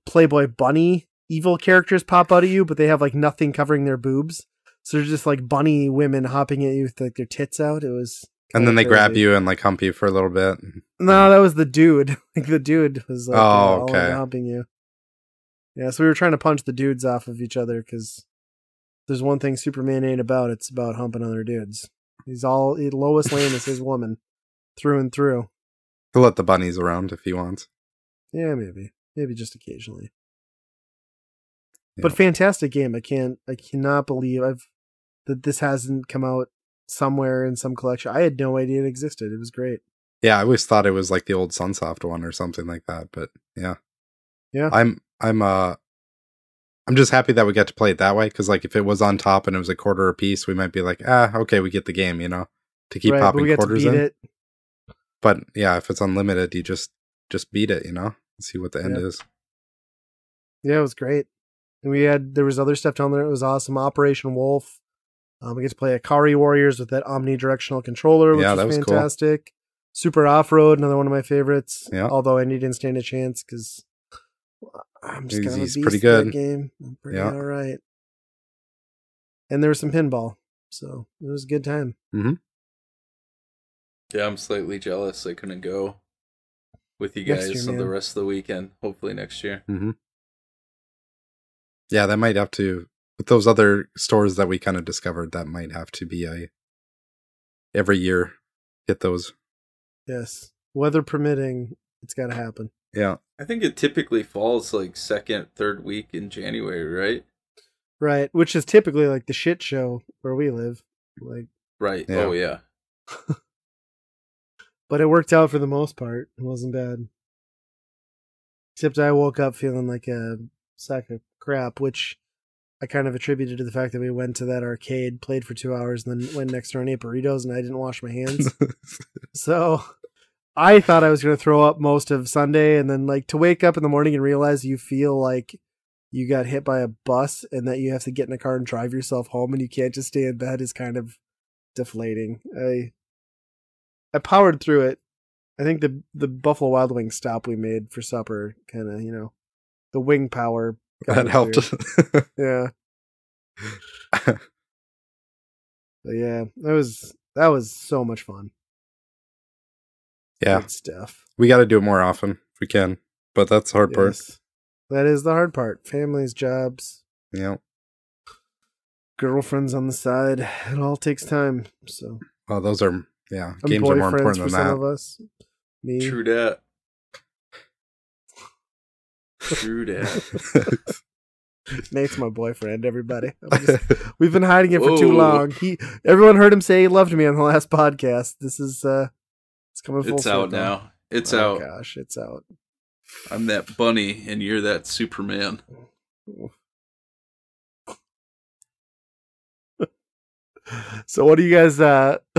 Playboy bunny evil characters pop out of you, but they have like nothing covering their boobs. So they're just like bunny women hopping at you with like their tits out. It was. And then they grab you and like hump you for a little bit. No, that was the dude. Like the dude was like all humping you. Yeah, so we were trying to punch the dudes off of each other because there's one thing Superman ain't about. It's about humping other dudes. Lois Lane is his woman through and through. He'll let the bunnies around if he wants. Yeah, maybe just occasionally. Yeah. But fantastic game. I cannot believe that this hasn't come out somewhere in some collection. I had no idea it existed. It was great. Yeah, I always thought it was like the old Sunsoft one or something like that. But yeah, I'm just happy that we got to play it that way, because like if it was on top and it was a quarter a piece, we might be like, okay, we get the game, to keep popping quarters in. It. But yeah, if it's unlimited, you just beat it, see what the end is. Yeah, it was great. And there was other stuff down there. It was awesome. Operation Wolf. We get to play Akari Warriors with that omnidirectional controller, which was fantastic. Cool. Super Off-Road, another one of my favorites. Yeah. Although I didn't stand a chance because I'm just kind of a beast pretty good. That game. I'm pretty all right. And there was some pinball, so it was a good time. Mm-hmm. Yeah, I'm slightly jealous I couldn't go with you guys on the rest of the weekend. Hopefully next year. Mm-hmm. Yeah, that might have to, with those other stores that we kind of discovered, that might have to be every year get those. Yes. Weather permitting, it's got to happen. Yeah. I think it typically falls like second, third week in January, right? Right, which is typically like the shit show where we live. Like. Right. Yeah. Oh, yeah. But it worked out for the most part. It wasn't bad. Except I woke up feeling like a sack of crap, which I kind of attributed to the fact that we went to that arcade, played for 2 hours, and then went next door and ate burritos, and I didn't wash my hands. So I thought I was going to throw up most of Sunday, and then like to wake up in the morning and realize you feel like you got hit by a bus and that you have to get in a car and drive yourself home and you can't just stay in bed is kind of deflating. I powered through it. I think the Buffalo Wild Wings stop we made for supper kind of, the wing power. That helped. Yeah. But yeah, that was so much fun. Yeah. Good stuff. We got to do it more often if we can, but that's the hard part. That is the hard part. Families, jobs. Yeah. Girlfriends on the side. It all takes time. So. Well, those are, games are more important than that. Some of us. Me. True that. True that. Nate's my boyfriend, everybody. We've been hiding it for too long. Everyone heard him say he loved me on the last podcast. This is it's coming full circle. It's out now. It's out. Oh gosh, it's out. I'm that bunny and you're that Superman. So what do you guys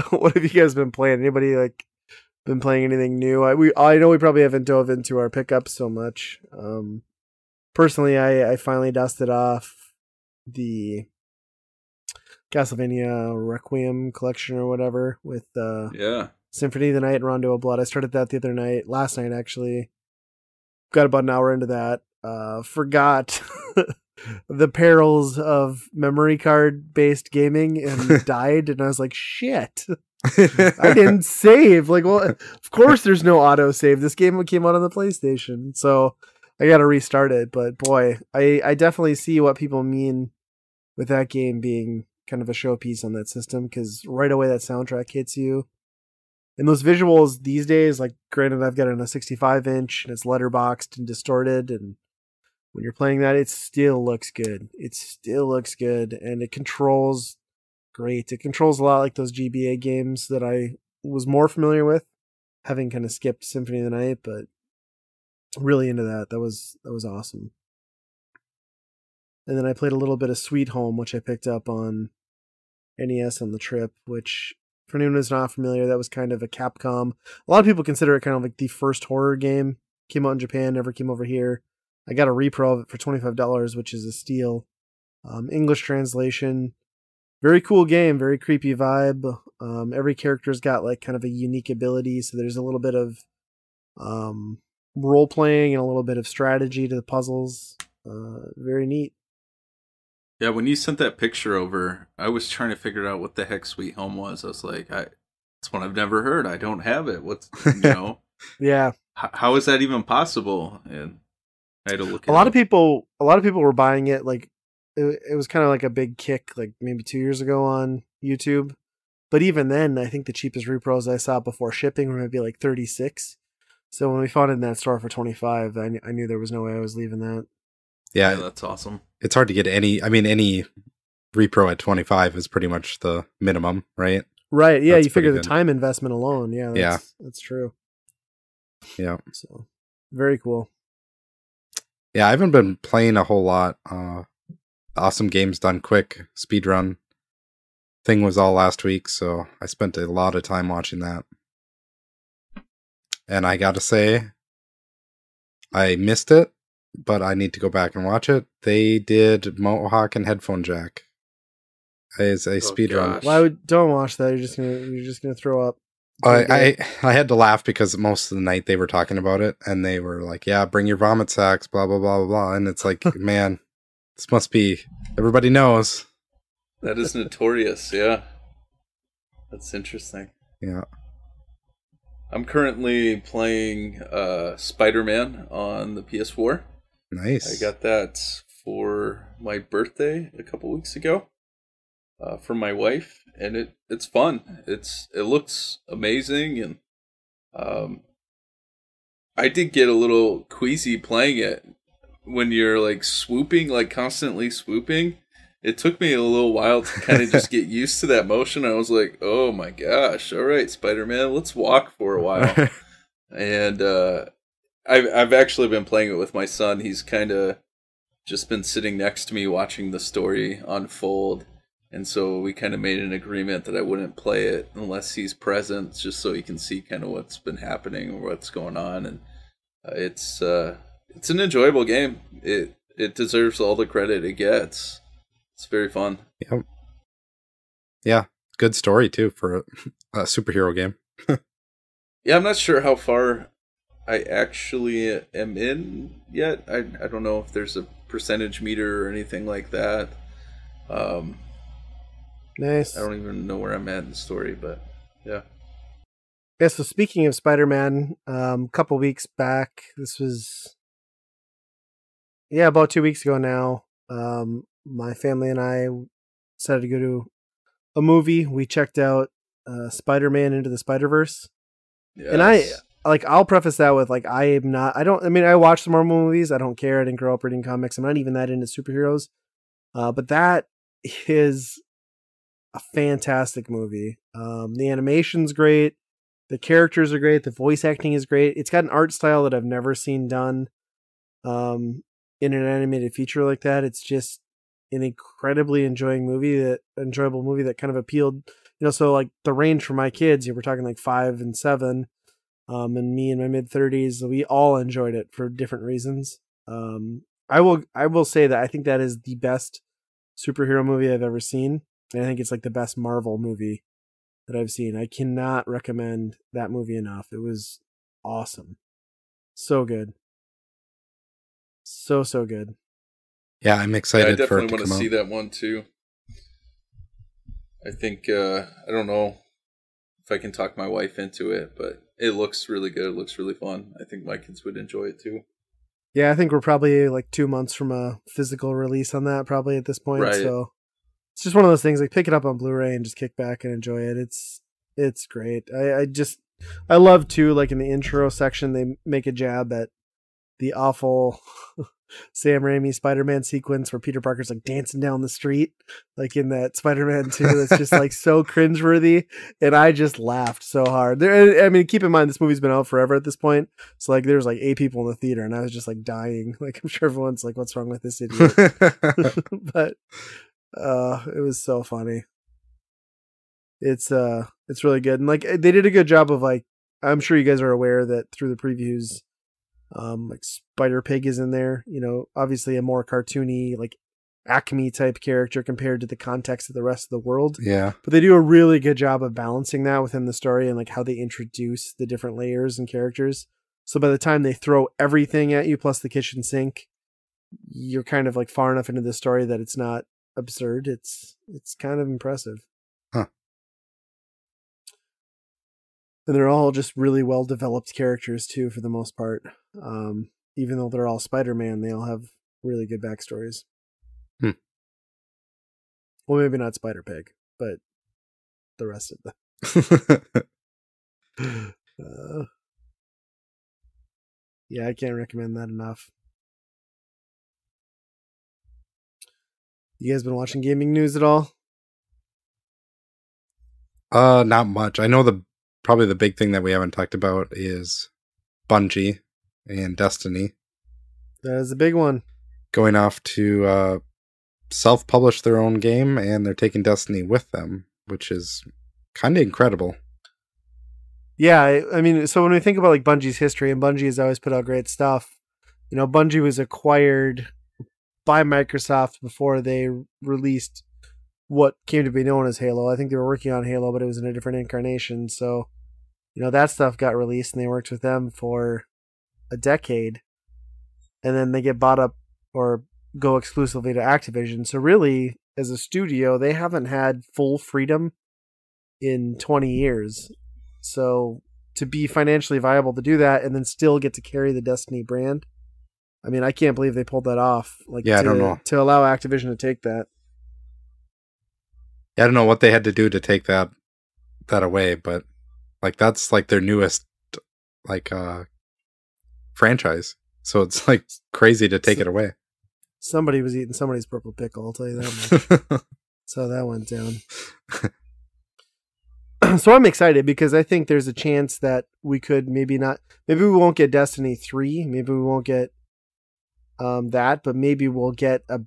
what have you guys been playing? Anybody like been playing anything new? I know we probably haven't dove into our pickups so much. Personally, I finally dusted off the Castlevania Requiem collection or whatever with Symphony of the Night and Rondo of Blood. I started that the other night, last night actually. Got about an hour into that. Forgot the perils of memory card based gaming and died, and I was like, shit. I didn't save. Like, well, of course there's no auto save. This game came out on the PlayStation, so I got to restart it. But boy, I definitely see what people mean with that game being kind of a showpiece on that system, because right away that soundtrack hits you. And those visuals these days, like granted, I've got it on a 65-inch and it's letterboxed and distorted, and when you're playing that, it still looks good. It still looks good, and it controls great. It controls a lot like those GBA games that I was more familiar with, having kind of skipped Symphony of the Night, but really into that. That was awesome. And then I played a little bit of Sweet Home, which I picked up on NES on the trip, which, for anyone who's not familiar, that was kind of a Capcom. A lot of people consider it kind of like the first horror game. Came out in Japan, never came over here. I got a repro of it for $25, which is a steal. English translation. Very cool game, very creepy vibe. Every character's got like kind of a unique ability, so there's a little bit of role playing and a little bit of strategy to the puzzles. Very neat. Yeah, when you sent that picture over, I was trying to figure out what the heck Sweet Home was. I was like, it's one I've never heard. I don't have it. What's, Yeah. How is that even possible? And I had to look. A lot of people were buying it. Like it was kind of like a big kick, like maybe 2 years ago on YouTube. But even then, I think the cheapest repros I saw before shipping were maybe like 36. So when we found it in that store for 25, I knew there was no way I was leaving that. Yeah, that's awesome. It's hard to get any repro at 25 is pretty much the minimum, right? Right. Yeah, That's you figure the good. time investment alone. Yeah, that's true. Yeah. So very cool. Yeah, I haven't been playing a whole lot. Awesome Games Done Quick speedrun thing was all last week, so I spent a lot of time watching that. And I gotta say, I missed it, but I need to go back and watch it. They did Mohawk and Headphone Jack as a speedrun. Don't watch that. You're just gonna throw up. I had to laugh because most of the night they were talking about it, and they were like, "Yeah, bring your vomit sacks," blah blah blah blah blah. And it's like, man, this must be everybody knows. That is notorious. Yeah, that's interesting. Yeah. I'm currently playing Spider-Man on the PS4. Nice. I got that for my birthday a couple weeks ago for my wife, and it's fun. It looks amazing, and I did get a little queasy playing it when you're like swooping, like constantly swooping. It took me a little while to kind of just get used to that motion. I was like, oh my gosh, all right, Spider-Man, let's walk for a while. And I've actually been playing it with my son. He's kind of just been sitting next to me watching the story unfold. And so we kind of made an agreement that I wouldn't play it unless he's present, just so he can see kind of what's been happening or what's going on. And it's an enjoyable game. It deserves all the credit it gets. It's very fun. Yep. Yeah, good story too for a superhero game. Yeah, I'm not sure how far I actually am in yet. I don't know if there's a percentage meter or anything like that. Nice. I don't even know where I'm at in the story, but yeah. Yeah, so speaking of Spider-Man, a couple weeks back, this was about 2 weeks ago now, my family and I decided to go to a movie. We checked out Spider-Man Into the Spider-Verse. Yes. And I'll preface that with I watch some Marvel movies. I don't care. I didn't grow up reading comics. I'm not even that into superheroes. But that is a fantastic movie. The animation's great. The characters are great. The voice acting is great. It's got an art style that I've never seen done in an animated feature like that. It's just an incredibly enjoyable movie that kind of appealed, so like the range for my kids, we're talking like 5 and 7, and me in my mid 30s, we all enjoyed it for different reasons. I will say that I think that is the best superhero movie I've ever seen. And I think it's like the best Marvel movie that I've seen. I cannot recommend that movie enough. It was awesome. So good. So good. Yeah, I'm excited I for it definitely to want come to see out. that one too. I think I don't know if I can talk my wife into it, but it looks really good. It looks really fun. I think my kids would enjoy it too. Yeah, I think we're probably like 2 months from a physical release on that probably at this point. Right. So it's just one of those things, like pick it up on Blu-ray and just kick back and enjoy it. It's great. I just I love too, like in the intro section, they make a jab at the awful Sam Raimi Spider-Man sequence where Peter Parker's like dancing down the street, like in that Spider-Man 2. It's just like so cringeworthy, and I just laughed so hard. I mean, keep in mind this movie's been out forever at this point, so like there's like 8 people in the theater, and I was just like dying. Like I'm sure everyone's like, "What's wrong with this idiot?" But it was so funny. It's really good, and like they did a good job of like, I'm sure you guys are aware that through the previews, like Spider Pig is in there, you know, obviously a more cartoony, like Acme type character compared to the context of the rest of the world. Yeah. But they do a really good job of balancing that within the story and like how they introduce the different layers and characters. So by the time they throw everything at you plus the kitchen sink, you're kind of like far enough into the story that it's not absurd. It's kind of impressive. Huh. And they're all just really well developed characters too, for the most part. Even though they're all Spider-Man, they all have really good backstories. Well, maybe not Spider-Pig, but the rest of them. Yeah, I can't recommend that enough. You guys been watching gaming news at all? Not much. I know probably the big thing that we haven't talked about is Bungie and Destiny. That is a big one. Going off to self-publish their own game, and they're taking Destiny with them, which is kind of incredible. Yeah, I mean, so when we think about like Bungie's history, and Bungie has always put out great stuff, you know, Bungie was acquired by Microsoft before they released what came to be known as Halo. I think they were working on Halo, but it was in a different incarnation. So, you know, that stuff got released and they worked with them for a decade. And then they get bought up or go exclusively to Activision. So really, as a studio, they haven't had full freedom in 20 years. So to be financially viable to do that and then still get to carry the Destiny brand, I mean, I can't believe they pulled that off. Like, yeah, I don't know. To allow Activision to take that. Yeah, I don't know what they had to do to take that away, but like that's like their newest like franchise. So it's like crazy to take it away. Somebody was eating somebody's purple pickle, I'll tell you that much. So that went down. So I'm excited because I think there's a chance that we could maybe we won't get Destiny 3, maybe we won't get that, but maybe we'll get a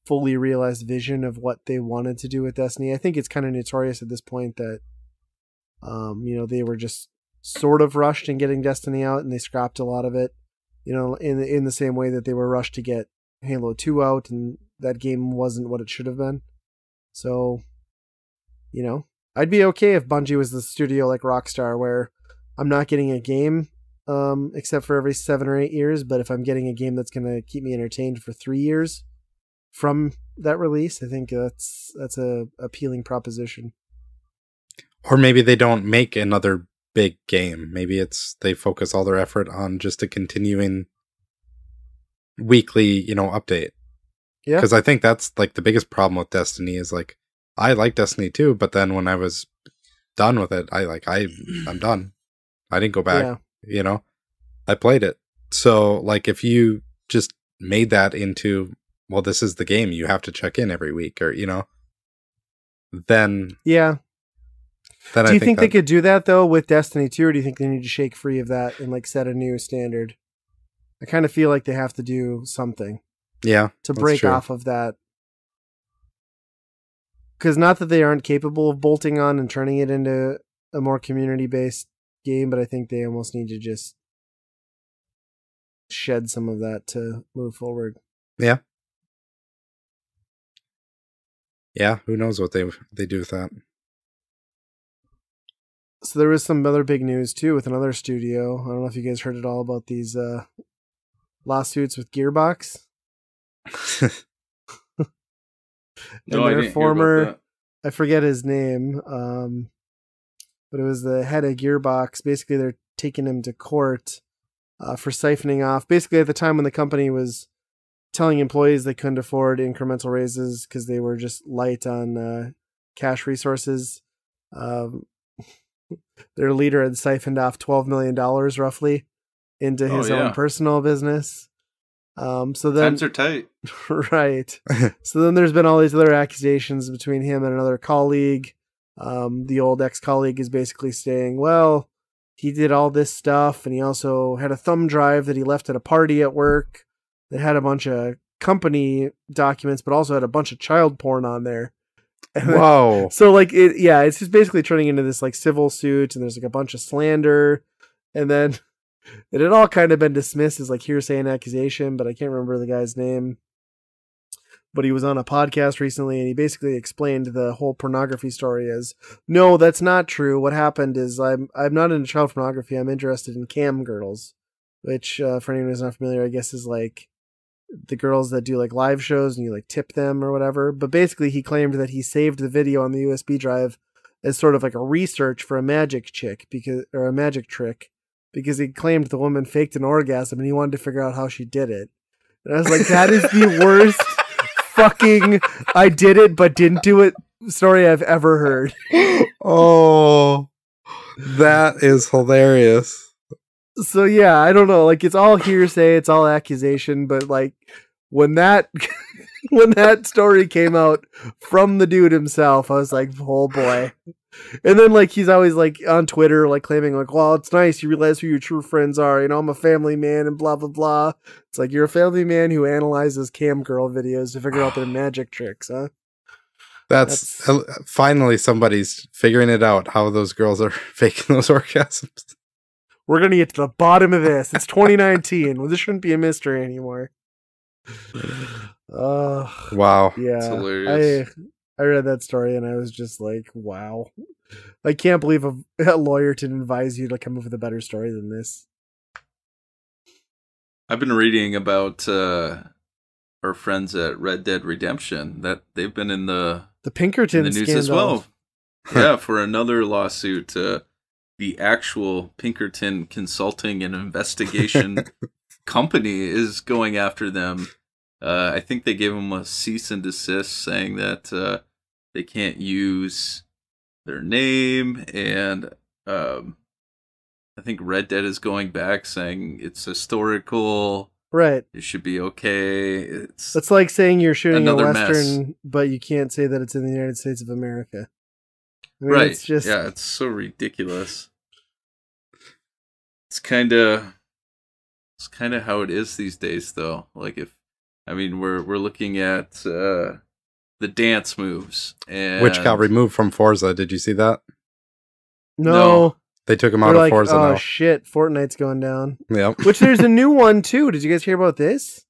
fully realized vision of what they wanted to do with Destiny. I think it's kind of notorious at this point that you know, they were just sort of rushed in getting Destiny out and they scrapped a lot of it, you know, in the same way that they were rushed to get Halo 2 out and that game wasn't what it should have been. So, you know, I'd be okay if Bungie was the studio like Rockstar where I'm not getting a game except for every 7 or 8 years, but if I'm getting a game that's going to keep me entertained for 3 years from that release, I think that's a appealing proposition. Or maybe they don't make another big game. Maybe they focus all their effort on just a continuing weekly, you know, update. Yeah. Because I think that's like the biggest problem with Destiny is like, I like Destiny too, but then when I was done with it, I'm done. I didn't go back, you know, I played it. So like if you just made that into, well, this is the game, you have to check in every week or, you know, then. Yeah. Then do you think they could do that though with Destiny 2, or do you think they need to shake free of that and like set a new standard? I kind of feel like they have to do something. Yeah. To break off of that. Because not that they aren't capable of bolting on and turning it into a more community-based game, but I think they almost need to just shed some of that to move forward. Yeah. Yeah, who knows what they do with that. So there was some other big news too with another studio. I don't know if you guys heard at all about these lawsuits with Gearbox. No, I didn't hear about that. I forget his name, but it was the head of Gearbox. Basically, they're taking him to court for siphoning off. Basically, at the time when the company was telling employees they couldn't afford incremental raises because they were just light on cash resources, their leader had siphoned off $12 million roughly into his own personal business. So then times are tight. Right. So then there's been all these other accusations between him and another colleague. The old ex-colleague is basically saying, well, he did all this stuff, and he also had a thumb drive that he left at a party at work that had a bunch of company documents, but also had a bunch of child porn on there. Whoa. So like it's just basically turning into this like civil suit, and there's like a bunch of slander, and then it had all kind of been dismissed as like hearsay and accusation, but I can't remember the guy's name. But he was on a podcast recently, and he basically explained the whole pornography story as, no, that's not true. What happened is I'm not into child pornography. I'm interested in cam girls, which for anyone who's not familiar, I guess is like the girls that do like live shows and you like tip them or whatever. But basically he claimed that he saved the video on the USB drive as sort of like a research for a magic trick because he claimed the woman faked an orgasm and he wanted to figure out how she did it. And I was like, that is the worst fucking I did it but didn't do it story I've ever heard. Oh, that is hilarious. So yeah, I don't know, like it's all hearsay, it's all accusation, but like when that when that story came out from the dude himself, I was like, oh boy. And then like he's always like on Twitter like claiming like, well, it's nice you realize who your true friends are, you know, I'm a family man and blah blah blah. It's like you're a family man who analyzes cam girl videos to figure out their magic tricks, huh? That's finally somebody's figuring it out, how those girls are faking those orgasms. We're gonna get to the bottom of this. It's 2019. Well, this shouldn't be a mystery anymore. Wow. Yeah. It's hilarious. I read that story and I was just like, wow. I can't believe a lawyer didn't advise you to come up with a better story than this. I've been reading about our friends at Red Dead Redemption, that they've been in the Pinkerton news scandal as well. Yeah, for another lawsuit. The actual Pinkerton Consulting and Investigation company is going after them. I think they gave them a cease and desist, saying that they can't use their name, and I think Red Dead is going back, saying it's historical. Right. It should be okay. It's like saying you're shooting a another Western, mess. But you can't say that it's in the United States of America. I mean, right. It's just... Yeah, it's so ridiculous. It's kind of how it is these days, though. Like we're looking at the dance moves, and which got removed from Forza. Did you see that? No. They took him out of Forza now. Oh shit, Fortnite's going down. Yep. Which there's a new one too. Did you guys hear about this?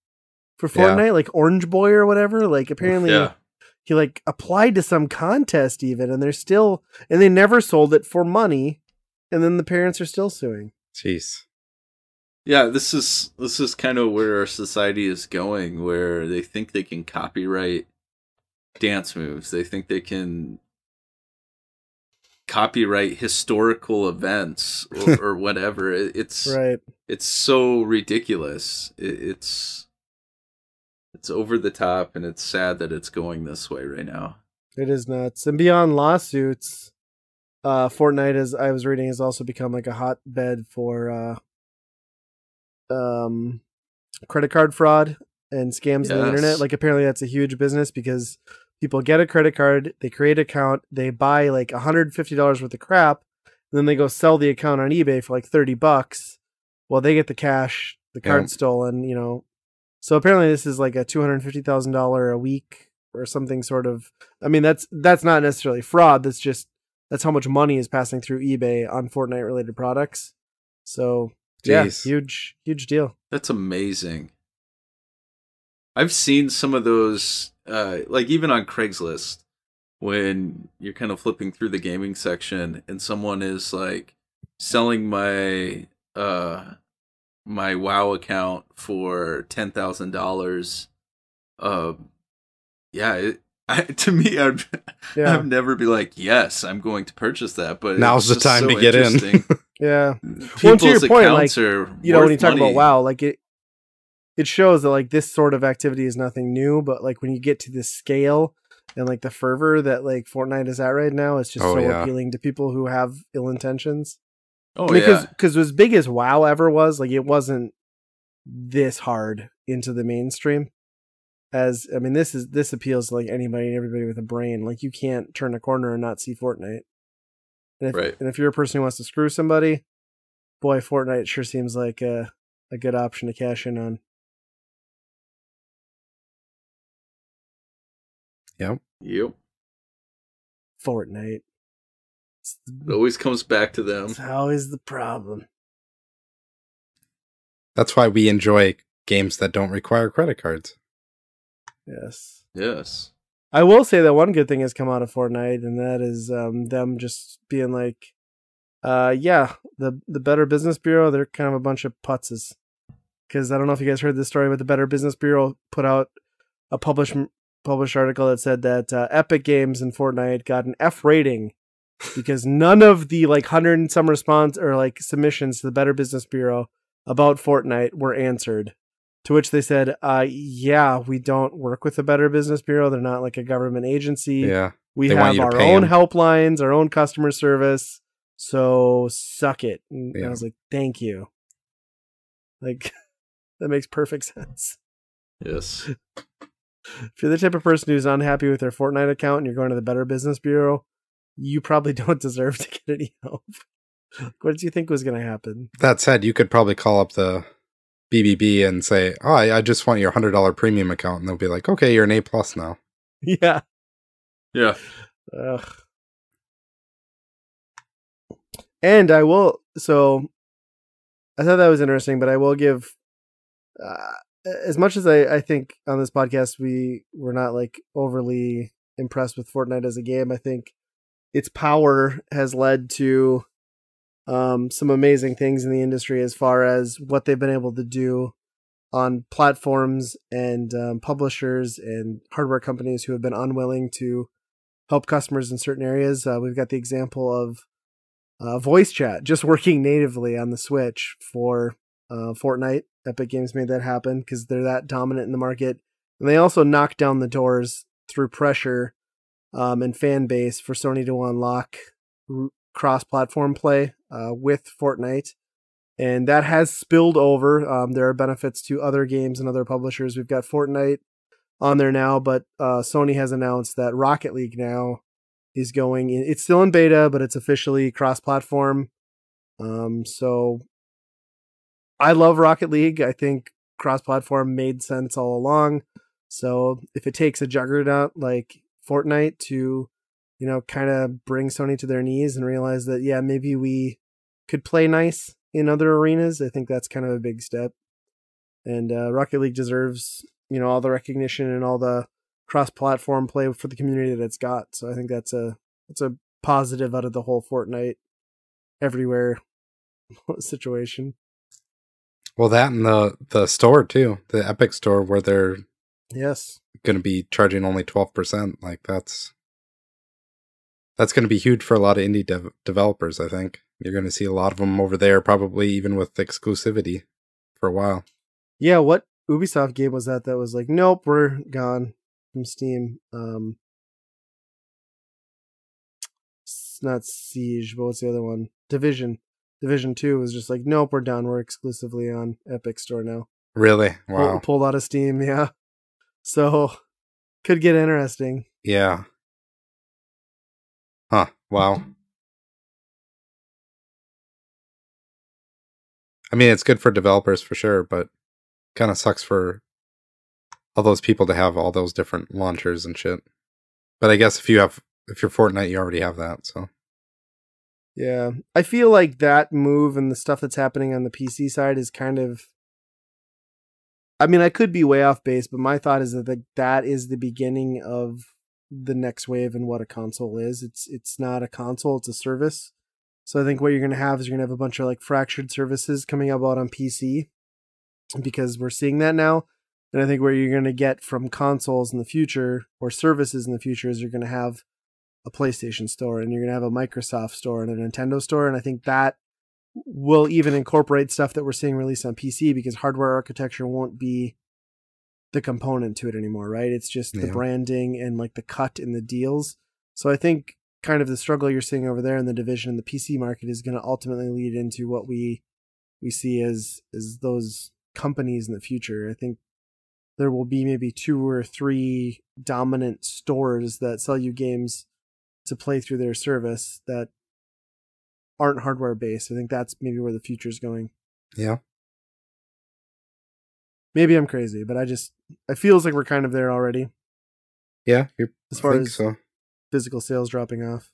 For Fortnite, Yeah. like Orange Boy or whatever. Like apparently he like applied to some contest even, and they never sold it for money, and then the parents are still suing. Jeez. Yeah, this is kind of where our society is going, where they think they can copyright dance moves. They think they can copyright historical events or whatever. It's right. It's so ridiculous. It's over the top, and it's sad that it's going this way right now. It is nuts. And beyond lawsuits, Fortnite, as I was reading, has also become like a hotbed for credit card fraud and scams on the internet. Like apparently that's a huge business because people get a credit card, they create an account, they buy like $150 worth of crap, and then they go sell the account on eBay for like $30. Well, they get the cash, the card stolen, you know. So apparently this is like a $250,000 a week or something sort of. I mean, that's not necessarily fraud. That's how much money is passing through eBay on Fortnite related products. So Jeez. Yeah, huge deal. That's amazing. I've seen some of those, like even on Craigslist, when you're kind of flipping through the gaming section and someone is like selling my my WoW account for $10,000. To me, I'd never be like, yes, I'm going to purchase that. But now's the time to get in. Yeah. Well, to your point, like, are you know, when you talk money. about WoW, like it shows that like this sort of activity is nothing new, but like when you get to this scale and like the fervor that like Fortnite is at right now. It's just so yeah. appealing to people who have ill intentions. Oh, yeah. Because as big as WoW ever was, like it wasn't this hard into the mainstream. This appeals to like anybody and everybody with a brain. Like you can't turn a corner and not see Fortnite. And if you're a person who wants to screw somebody, boy, Fortnite sure seems like a good option to cash in on. Yep. Fortnite. It always comes back to them. It's always the problem. That's why we enjoy games that don't require credit cards. Yes. I will say that one good thing has come out of Fortnite, and that is them just being like, the Better Business Bureau, they're kind of a bunch of putzes. Because I don't know if you guys heard this story, but the Better Business Bureau put out a published article that said that Epic Games and Fortnite got an F rating because none of the like 100 and some response or like submissions to the Better Business Bureau about Fortnite were answered. To which they said, we don't work with the Better Business Bureau. They're not like a government agency. Yeah. We have our own helplines, our own customer service. So suck it. And I was like, thank you. Like, that makes perfect sense. Yes. If you're the type of person who's unhappy with their Fortnite account and you're going to the Better Business Bureau, you probably don't deserve to get any help. What did you think was going to happen? That said, you could probably call up the BBB and say, "Oh, I just want your $100 premium account," and they'll be like, "Okay, you're an A+ now." Yeah. Ugh. And I will. So I thought that was interesting, but I will give. As much as I think on this podcast we're not like overly impressed with Fortnite as a game, I think its power has led to some amazing things in the industry as far as what they've been able to do on platforms and publishers and hardware companies who have been unwilling to help customers in certain areas. We've got the example of voice chat just working natively on the Switch for Fortnite. Epic Games made that happen because they're that dominant in the market. And they also knocked down the doors through pressure and fan base for Sony to unlock cross-platform play with Fortnite. And that has spilled over. There are benefits to other games and other publishers. We've got Fortnite on there now, but Sony has announced that Rocket League now is going in. It's still in beta, but it's officially cross-platform. So I love Rocket League. I think cross-platform made sense all along. So if it takes a juggernaut like Fortnite to, kind of bring Sony to their knees and realize that, maybe we could play nice in other arenas, I think that's kind of a big step. And Rocket League deserves, all the recognition and all the cross-platform play for the community that it's got. So I think that's a positive out of the whole Fortnite everywhere situation. Well, that and the store too, the Epic store, where they're going to be charging only 12%. Like that's going to be huge for a lot of indie developers. I think you're going to see a lot of them over there, probably even with exclusivity for a while. Yeah, what Ubisoft game was that was like, nope, we're gone from Steam? It's not Siege, but what's the other one? Division 2 was just like, nope, we're done. We're exclusively on Epic Store now. Really? Wow. Pulled out of Steam, yeah. So, could get interesting. Yeah. Huh. Wow. I mean, it's good for developers for sure, but kind of sucks for all those people to have all those different launchers and shit. But I guess if you're Fortnite, you already have that, so. Yeah, I feel like that move and the stuff that's happening on the PC side is kind of, I mean, I could be way off base, but my thought is that is the beginning of the next wave in what a console is. It's not a console, it's a service. So I think what you're going to have is you're going to have a bunch of like fractured services coming out on PC because we're seeing that now. And I think where you're going to get from consoles in the future or services in the future is you're going to have a PlayStation store and you're going to have a Microsoft store and a Nintendo store. And I think that will even incorporate stuff that we're seeing released on PC because hardware architecture won't be the component to it anymore, right? It's just the Yeah. branding and like the cut in the deals. So I think kind of the struggle you're seeing over there in the division in the PC market is going to ultimately lead into what we see as those companies in the future. I think there will be maybe 2 or 3 dominant stores that sell you games to play through their service that aren't hardware based. I think that's maybe where the future is going. Yeah. Maybe I'm crazy, but it feels like we're kind of there already Yeah. as far I think as so. physical sales dropping off.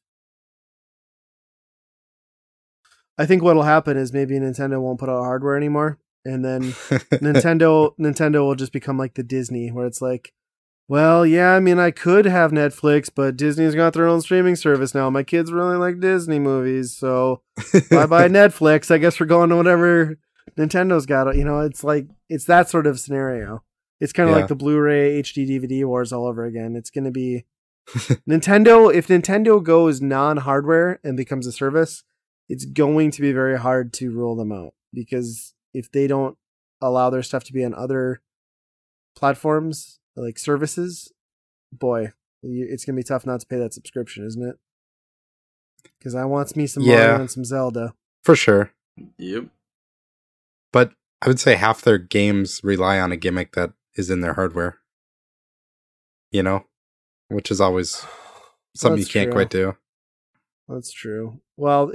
I think what'll happen is maybe Nintendo won't put out hardware anymore, and then Nintendo will just become like the Disney, where it's like, well, yeah, I mean, I could have Netflix, but Disney's got their own streaming service now. My kids really like Disney movies, so bye-bye Netflix. I guess we're going to whatever Nintendo's got. You know, it's like, it's that sort of scenario. It's kind of like the Blu-ray HD DVD wars all over again. It's going to be Nintendo. If Nintendo goes non-hardware and becomes a service, it's going to be very hard to rule them out, because if they don't allow their stuff to be on other platforms, like services, boy, it's going to be tough not to pay that subscription, isn't it? Because I want me some Mario and some Zelda. For sure. Yep. But I would say half their games rely on a gimmick that is in their hardware. You know? Which is always something you can't quite do. That's true. Well,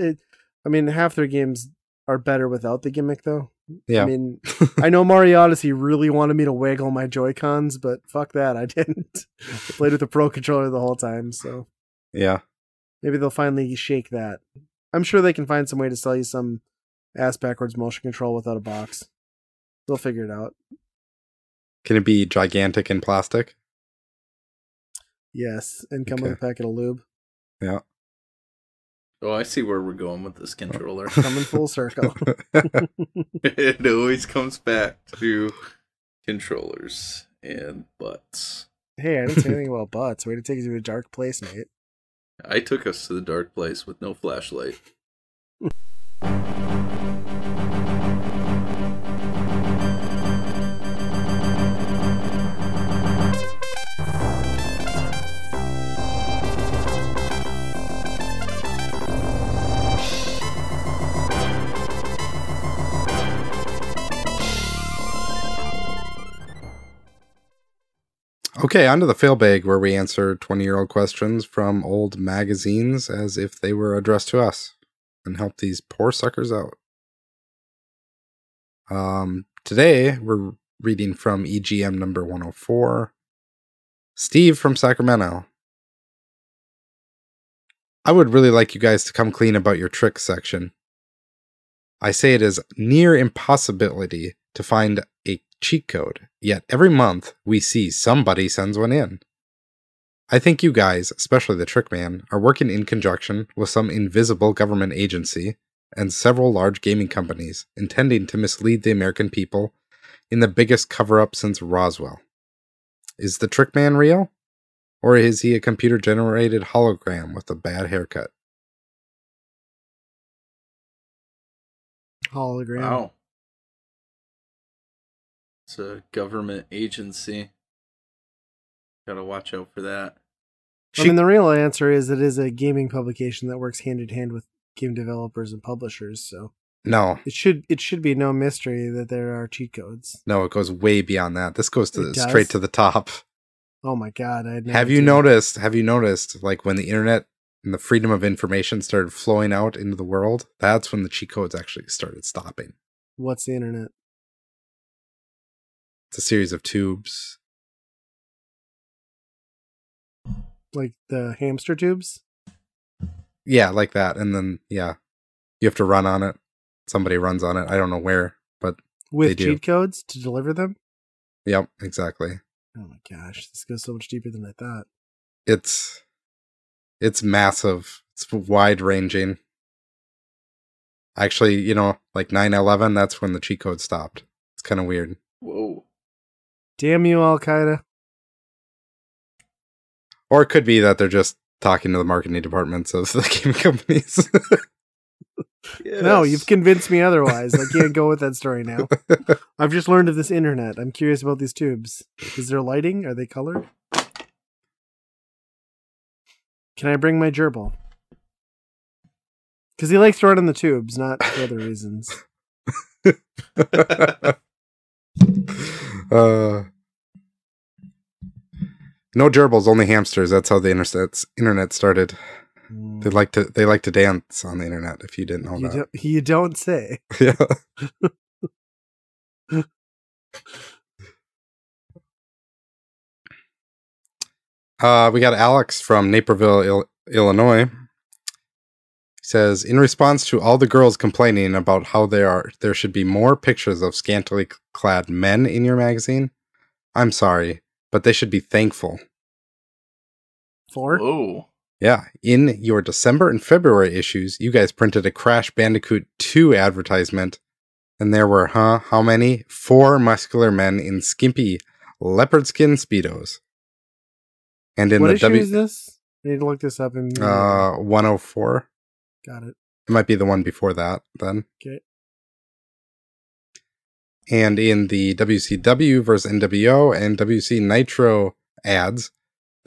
half their games are better without the gimmick, though. Yeah. I mean, I know Mario Odyssey really wanted me to wiggle my Joy-Cons, but fuck that, I didn't. I played with the Pro Controller the whole time, so Yeah. maybe they'll finally shake that. I'm sure they can find some way to sell you some ass-backwards motion control without a box. They'll figure it out. Can it be gigantic in plastic? Yes, and come with a packet of lube. Yeah. Oh, I see where we're going with this controller. Coming full circle. It always comes back to controllers and butts. Hey, I didn't say anything about butts. Way to take us to a dark place, mate. I took us to the dark place with no flashlight. Okay, on to the Failbag, where we answer 20-year-old questions from old magazines as if they were addressed to us and help these poor suckers out. Today, we're reading from EGM number 104. Steve from Sacramento. I would really like you guys to come clean about your trick section. I say it is near impossibility to find a cheat code, yet every month we see somebody sends one in. I think you guys, especially the Trick Man, are working in conjunction with some invisible government agency and several large gaming companies intending to mislead the American people in the biggest cover-up since Roswell. Is the Trick Man real? Or is he a computer-generated hologram with a bad haircut? Hologram. Wow. It's a government agency. Gotta watch out for that. I mean, the real answer is it is a gaming publication that works hand in hand with game developers and publishers, so No. it should be no mystery that there are cheat codes. No, it goes way beyond that. This goes to It does? straight to the top. Oh my god, I had no Have you idea. noticed, like when the internet and the freedom of information started flowing out into the world, that's when the cheat codes actually started stopping. What's the internet? It's a series of tubes. Like the hamster tubes? Yeah, like that. And then, yeah, you have to run on it. Somebody runs on it. I don't know where, but With they do. cheat codes to deliver them? Yep, exactly. Oh my gosh, this goes so much deeper than I thought. It's massive. It's wide ranging. Actually, like 9/11, that's when the cheat code stopped. It's kind of weird. Whoa. Damn you, Al-Qaeda. Or it could be that they're just talking to the marketing departments of the gaming companies. Yes. No, you've convinced me otherwise. I can't go with that story now. I've just learned of this internet. I'm curious about these tubes. Is there lighting? Are they colored? Can I bring my gerbil? Because he likes to run in the tubes, not for other reasons. No gerbils, only hamsters. That's how the internet started. They like to dance on the internet. If you didn't know that, You don't say. Yeah. We got Alex from Naperville, Illinois. He says, in response to all the girls complaining about how there should be more pictures of scantily clad men in your magazine, I'm sorry, but they should be thankful. For? Oh. Yeah, in your December and February issues, you guys printed a Crash Bandicoot 2 advertisement, and there were, how many? 4 muscular men in skimpy leopard skin Speedos. And in what the issue is this? I need to look this up. 104. Got it. It might be the one before that, then. Okay. And in the WCW versus NWO and WC Nitro ads,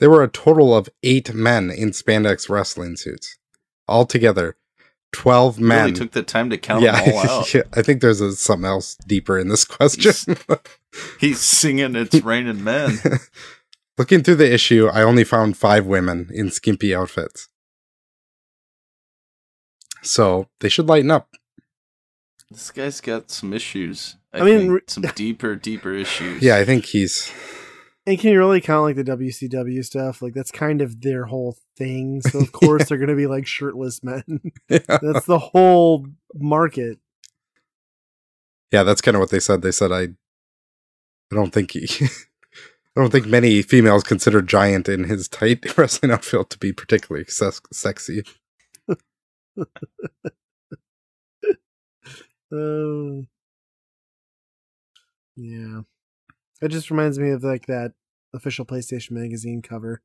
there were a total of 8 men in spandex wrestling suits. Altogether, 12 men. Really took the time to count them all out. Yeah, I think there's something else deeper in this question. He's singing It's Raining Men. Looking through the issue, I only found 5 women in skimpy outfits. So, they should lighten up. This guy's got some issues. I mean, think some deeper issues. Yeah, I think he's... And can you really count like the WCW stuff? Like that's kind of their whole thing. So of course they're going to be like shirtless men. Yeah. That's the whole market. Yeah, that's kind of what they said. They said, I don't think I don't think many females consider Giant in his tight wrestling outfit to be particularly sexy. Yeah. It just reminds me of like that official PlayStation magazine cover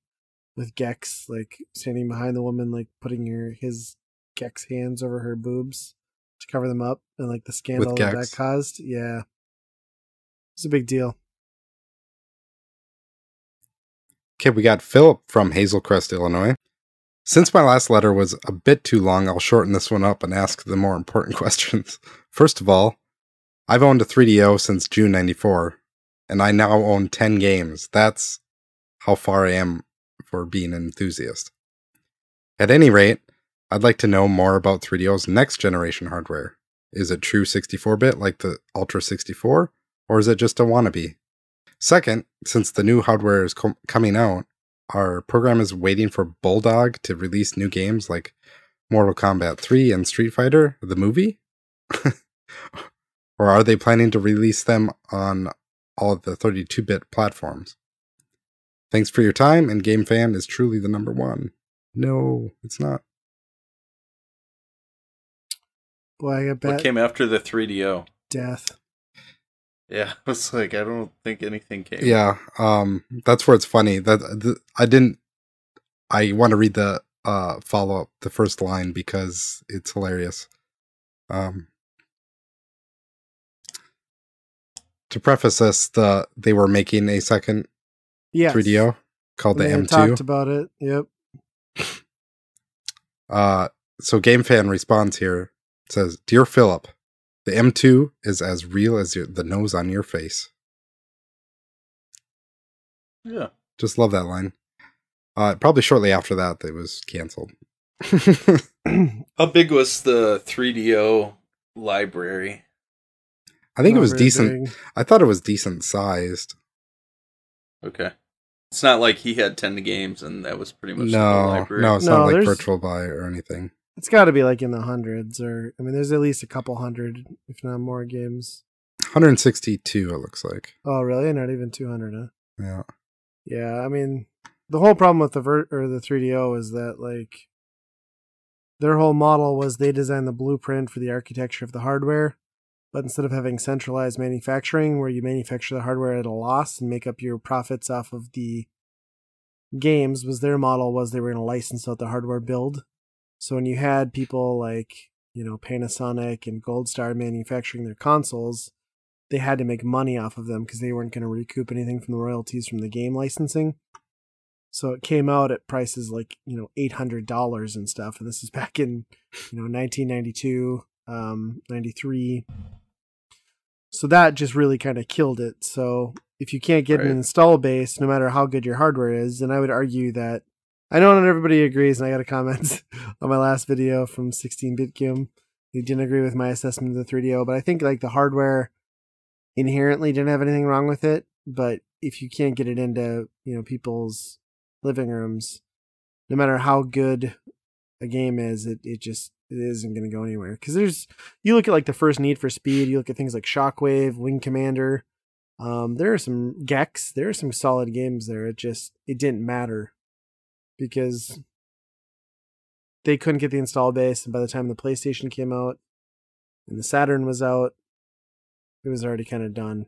with Gex like standing behind the woman, like putting his Gex hands over her boobs to cover them up, and like the scandal that caused. Yeah. It's a big deal. Okay, we got Philip from Hazelcrest, Illinois. Since my last letter was a bit too long, I'll shorten this one up and ask the more important questions. First of all, I've owned a 3DO since June 94, and I now own 10 games. That's how far I am for being an enthusiast. At any rate, I'd like to know more about 3DO's next generation hardware. Is it true 64-bit like the Ultra 64, or is it just a wannabe? Second, since the new hardware is coming out, our program is waiting for Bulldog to release new games like Mortal Kombat 3 and Street Fighter, the movie? Or are they planning to release them on all of the 32-bit platforms? Thanks for your time, and Game Fan is truly the number one. No, it's not. Boy, I bet. What came after the 3DO? Death. Yeah, I was like, I don't think anything came. Yeah, that's where it's funny. I want to read the follow-up, the first line, because it's hilarious. To preface this, they were making a second 3DO called the M2. Talked about it. Yep. So Game Fan responds here. It says, "Dear Philip, the M2 is as real as the nose on your face." Yeah. Just love that line. Probably shortly after that, it was canceled. How big was the 3DO library? I think it was decent. Big. I thought it was decent sized. Okay. It's not like he had 10 games and that was pretty much the library. No, it's not like Virtual Buy or anything. It's got to be like in the hundreds, or I mean, there's at least a couple hundred, if not more, games. 162, it looks like. Oh, really? Not even 200, huh? Yeah. Yeah, I mean, the whole problem with the 3DO is that like their whole model was they designed the blueprint for the architecture of the hardware, but instead of having centralized manufacturing where you manufacture the hardware at a loss and make up your profits off of the games, was their model was they were going to license out the hardware build. So when you had people like Panasonic and Gold Star manufacturing their consoles, they had to make money off of them because they weren't going to recoup anything from the royalties from the game licensing. So it came out at prices like, $800 and stuff. And this is back in, 1992, 93. So that just really kind of killed it. So if you can't get an install base, no matter how good your hardware is, then I would argue that, I know not everybody agrees, and I got a comment on my last video from 16-Bit Kim. He didn't agree with my assessment of the 3DO, but I think like the hardware inherently didn't have anything wrong with it. But if you can't get it into, people's living rooms, no matter how good a game is, it isn't going to go anywhere. Because you look at like the first Need for Speed, you look at things like Shockwave, Wing Commander. There are some Gex, there are some solid games there. It didn't matter because they couldn't get the install base, and by the time the PlayStation came out and the Saturn was out, it was already kind of done.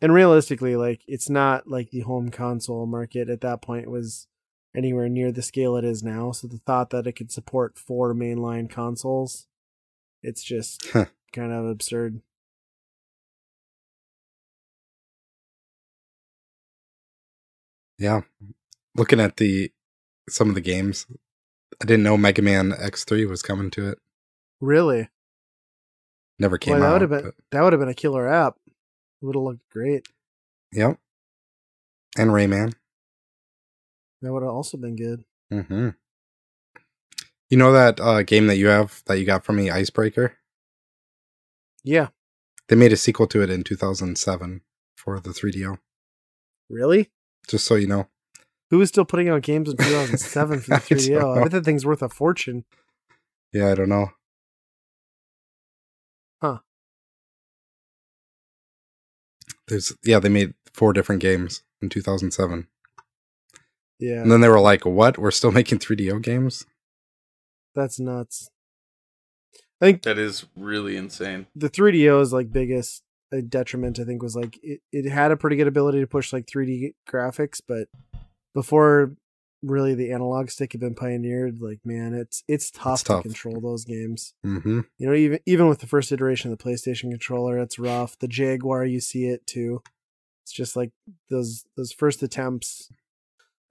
And realistically, like, it's not like the home console market at that point was anywhere near the scale it is now. So the thought that it could support 4 mainline consoles, it's just kind of absurd. Yeah. Looking at some of the games, I didn't know Mega Man X3 was coming to it. Really? Never came out. That would have been a killer app. It would have looked great. Yep. And Rayman. That would have also been good. Mm-hmm. You know that game that you got from me, Icebreaker? Yeah. They made a sequel to it in 2007 for the 3DO. Really? Just so you know. Who was still putting out games in 2007 for the 3DO? I bet that thing's worth a fortune. Yeah, I don't know. Huh. They made 4 different games in 2007. Yeah. And then they were like, what? We're still making 3DO games? That's nuts. I think that is really insane. The 3DO's like biggest detriment, I think, was like it had a pretty good ability to push like 3D graphics, but before really the analog stick had been pioneered, like, man, it's tough to control those games. Mm-hmm. Even with the first iteration of the PlayStation controller, it's rough. The Jaguar, you see it too. It's just like those first attempts.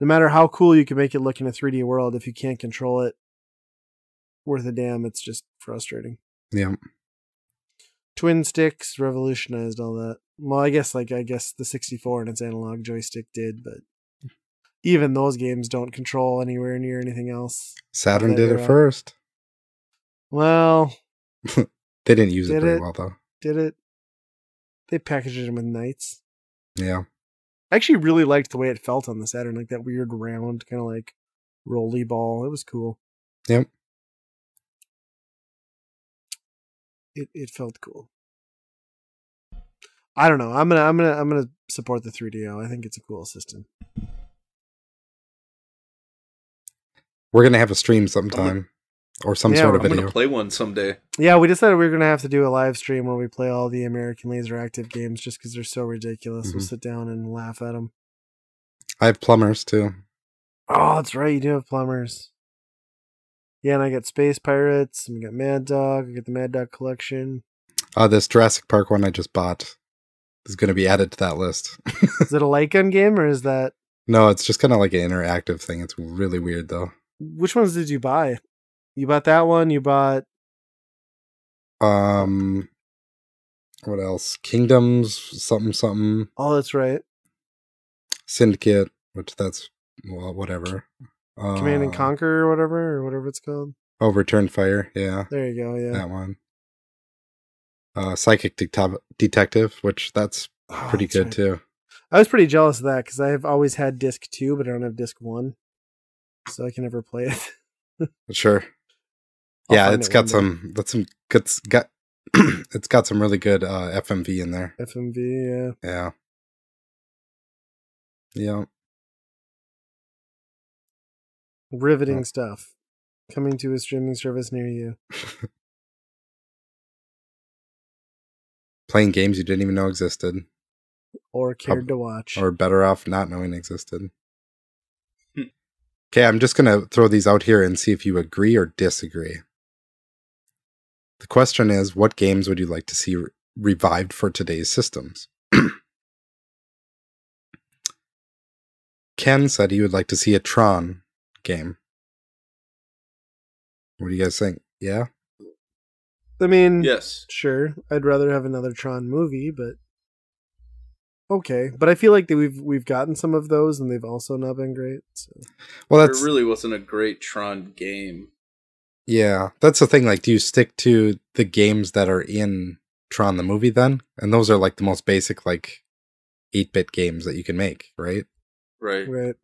No matter how cool you can make it look in a 3D world, if you can't control it worth a damn, it's just frustrating. Yeah. Twin sticks revolutionized all that. Well, I guess the 64 and its analog joystick did, but even those games don't control anywhere near anything else. Saturn did it first. Well, they didn't use it very well, though. Did it? They packaged it with knights. Yeah. I actually really liked the way it felt on the Saturn, like that weird round kind of like rolly ball. It was cool. Yep. It felt cool. I don't know. I'm gonna support the 3DO. I think it's a cool system. We're gonna have a stream sometime, or some sort of video. I'm gonna play one someday. Yeah, we decided we were gonna have to do a live stream where we play all the American Laser Active games, just because they're so ridiculous. Mm-hmm. We'll sit down and laugh at them. I have Plumbers too. Oh, that's right. You do have Plumbers. Yeah, and I got Space Pirates, and we got Mad Dog. I got the Mad Dog collection. This Jurassic Park one I just bought is going to be added to that list. Is it a light gun game, or is that... No, it's just kind of like an interactive thing. It's really weird, though. Which ones did you buy? You bought that one? You bought... What else? Kingdoms, something. Oh, that's right. Syndicate, which that's... Well, whatever. Command and Conquer or whatever it's called. Oh, Return Fire, yeah. There you go, yeah. That one. Psychic Detective, which that's pretty good right. too. I was pretty jealous of that because I've always had disc 2, but I don't have disc 1, so I can never play it. Sure. Yeah, it's got some it's got some really good FMV in there. FMV, yeah. Yeah. Yeah. Riveting stuff. Coming to a streaming service near you. Playing games you didn't even know existed. Or cared to watch. Or better off not knowing existed. Okay, I'm just going to throw these out here and see if you agree or disagree. The question is, what games would you like to see revived for today's systems? Ken said he would like to see a Tron game. What do you guys think? Yeah? I mean, Yes. sure. I'd rather have another Tron movie, but okay. But I feel like that we've gotten some of those, and they've also not been great. So. Well, There really wasn't a great Tron game. Yeah, that's the thing. Like, do you stick to the games that are in Tron the movie then? And those are like the most basic, like 8-bit games that you can make, right? Right. Right.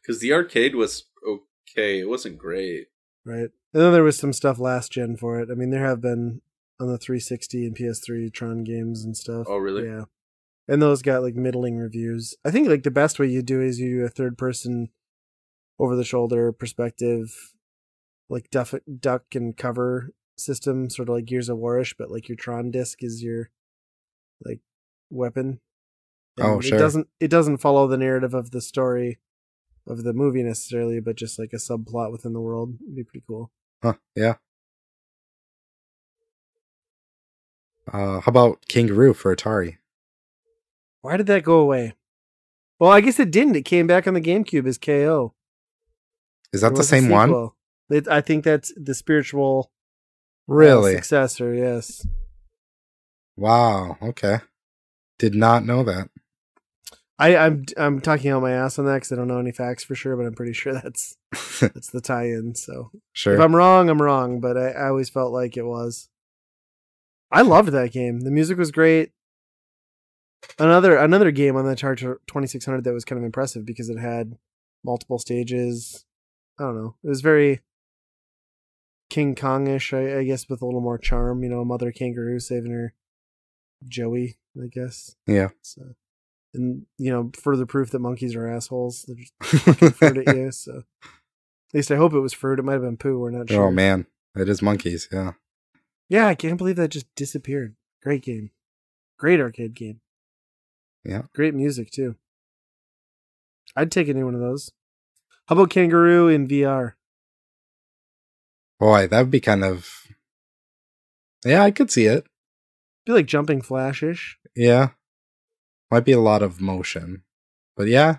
Because the arcade was okay. It wasn't great. Right. And then there was some stuff last gen for it. I mean, there have been on the 360 and PS3 Tron games and stuff. Oh, really? Yeah. And those got like middling reviews. I think like the best way you do is you do a third person over the shoulder perspective, like duck and cover system, sort of like Gears of War-ish, but like your Tron disc is your like weapon. And Oh, sure. It doesn't follow the narrative of the story of the movie necessarily, but just like a subplot within the world. It'd be pretty cool. Huh, yeah. How about Kangaroo for Atari? Why did that go away? Well, I guess it didn't. It came back on the GameCube as KO. Is that It the was a same one? sequel. I think that's the spiritual Really? successor, yes. Wow, okay. Did not know that. I'm talking out my ass on that because I don't know any facts for sure, but I'm pretty sure that's the tie-in. So Sure. if I'm wrong, I'm wrong. But I always felt like it was. I loved that game. The music was great. Another game on the Atari 2600 that was kind of impressive because it had multiple stages. I don't know. It was very King Kong-ish, I guess, with a little more charm. You know, Mother Kangaroo saving her Joey, I guess. Yeah. So. And, you know, further proof that monkeys are assholes. They're just fucking fruit at you. So, at least I hope it was fruit. It might have been poo. We're not sure. Oh, man. It is monkeys, yeah. Yeah, I can't believe that just disappeared. Great game. Great arcade game. Yeah. Great music, too. I'd take any one of those. How about Kangaroo in VR? Boy, that would be kind of... Yeah, I could see it. Be like Jumping Flash-ish. Yeah. Might be a lot of motion. But yeah.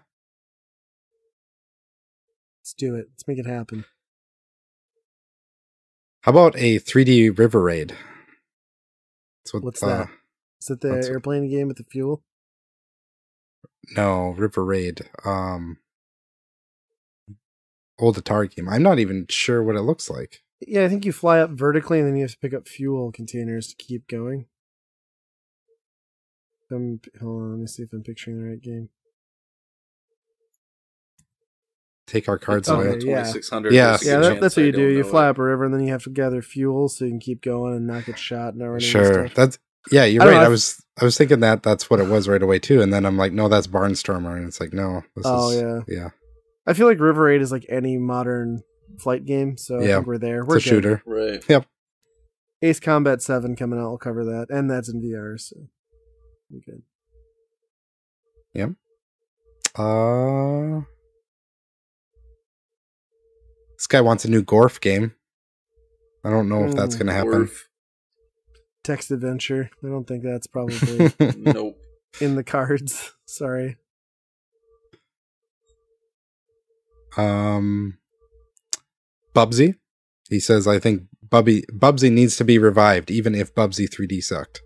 Let's do it. Let's make it happen. How about a 3D River Raid? What's that? Is that the airplane game with the fuel? No, River Raid. Old Atari game. I'm not even sure what it looks like. Yeah, I think you fly up vertically and then you have to pick up fuel containers to keep going. Hold on, let me see if I'm picturing the right game. Take our cards Okay, away. yeah. 2600. Yeah. Yeah, that's what you do. You fly up a river and then you have to gather fuel so you can keep going and not get shot and everything. Sure. That's yeah, you're I don't right. know, I was thinking that's what it was right away too, and then I'm like, no, that's Barnstormer, and it's like, no, this is yeah. I feel like River Raid is like any modern flight game, so I think we're there. We're it's a shooter. Right. Yep. Ace Combat 7 coming out, we'll cover that. And that's in VR, so we're good. Yep. This guy wants a new Gorf game. I don't know if that's going to happen. Text adventure. I don't think that's probably Nope. in the cards. Sorry. Bubsy. He says, I think Bubsy needs to be revived, even if Bubsy 3D sucked.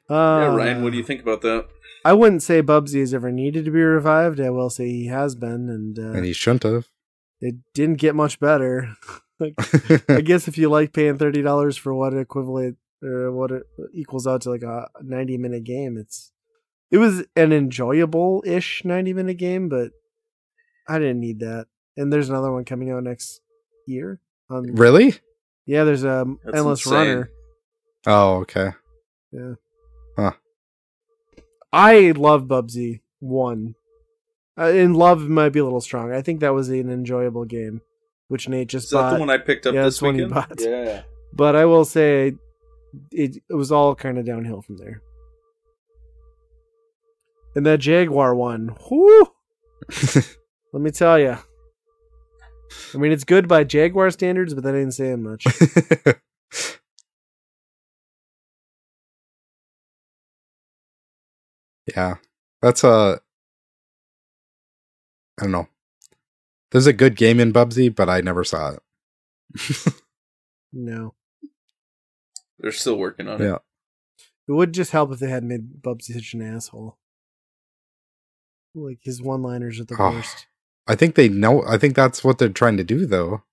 Yeah, Ryan, what do you think about that? I wouldn't say Bubsy has ever needed to be revived. I will say he has been, and he shouldn't have. It didn't get much better. Like, I guess if you like paying $30 for what it equals out to like a 90-minute game, it was an enjoyable-ish 90-minute game, but I didn't need that. And there's another one coming out next year. Really? Yeah, there's a That's Endless insane. Runner. Oh, okay. Yeah. Huh. I love Bubsy 1. And love might be a little strong. I think that was an enjoyable game, which Nate just Is that bought. the one I picked up Yeah, this that's the one he weekend? bought. Yeah. But I will say it was all kind of downhill from there. And that Jaguar one, whoo! Let me tell you. I mean, it's good by Jaguar standards, but that ain't saying much. Yeah. That's I don't know. There's a good game in Bubsy, but I never saw it. No. They're still working on Yeah. it. It would just help if they had made Bubsy such an asshole. Like, his one-liners are the worst. I think they know. I think that's what they're trying to do, though.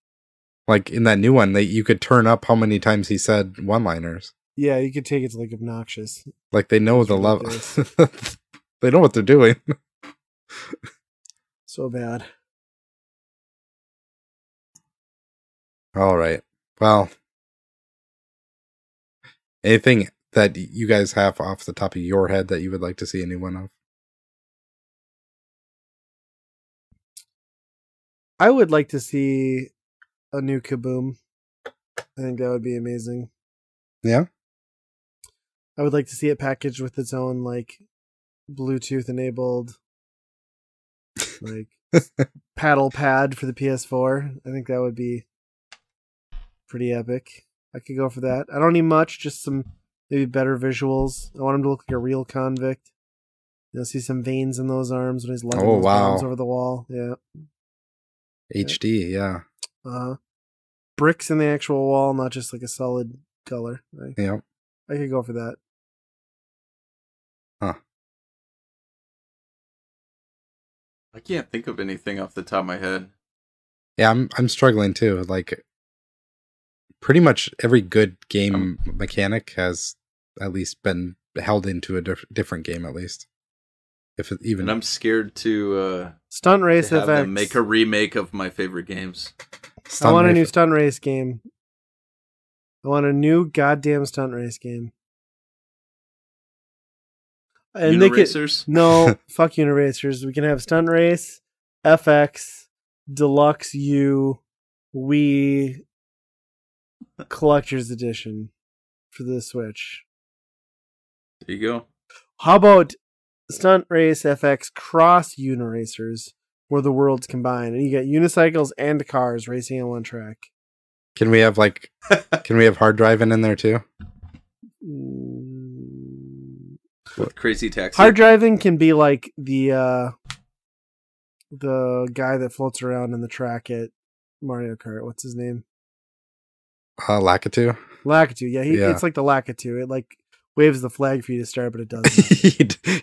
Like, in that new one, you could turn up how many times he said one-liners. Yeah, you could take it to, like, obnoxious. Like, they know It's the level. ridiculous. They know what they're doing. So bad. All right. Well, anything that you guys have off the top of your head that you would like to see a new one of? I would like to see a new Kaboom. I think that would be amazing. Yeah? I would like to see it packaged with its own, like, Bluetooth enabled, like, paddle pad for the PS4. I think that would be pretty epic. I could go for that. I don't need much, just some maybe better visuals. I want him to look like a real convict. You'll see some veins in those arms when he's lugging those bombs over the wall. Yeah. HD, yeah. Bricks in the actual wall, not just like a solid color. Yeah. I could go for that. Huh. I can't think of anything off the top of my head. Yeah, I'm struggling too. Like, pretty much every good game mechanic has at least been held into a different game, at least. If it even. And I'm scared to Stunt Race have FX. them make a remake of my favorite games. I want a new Stunt Race game. I want a new goddamn Stunt Race game. And Uniracers? No, fuck Uniracers. We can have Stunt Race, FX, Deluxe U, Wii, Collector's Edition for the Switch. There you go. How about Stunt Race FX Cross Uniracers, where the worlds combine, and you get unicycles and cars racing on one track? Can we have hard driving in there too? With Crazy Taxi. Hard driving can be like the guy that floats around in the track at Mario Kart. What's his name? Lakitu. Lakitu. Yeah, it's like the Lakitu. It like waves the flag for you to start, but it doesn't.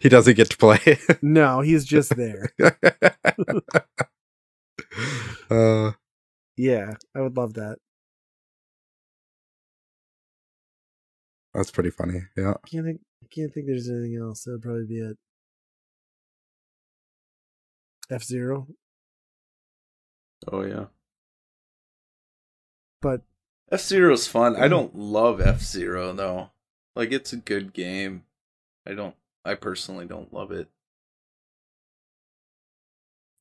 He doesn't get to play. No, he's just there. Yeah, I would love that. That's pretty funny. Yeah. I can't think there's anything else. That would probably be it. F-Zero. Oh yeah. But F-Zero's fun. I don't love F-Zero though. Like, it's a good game. I personally don't love it.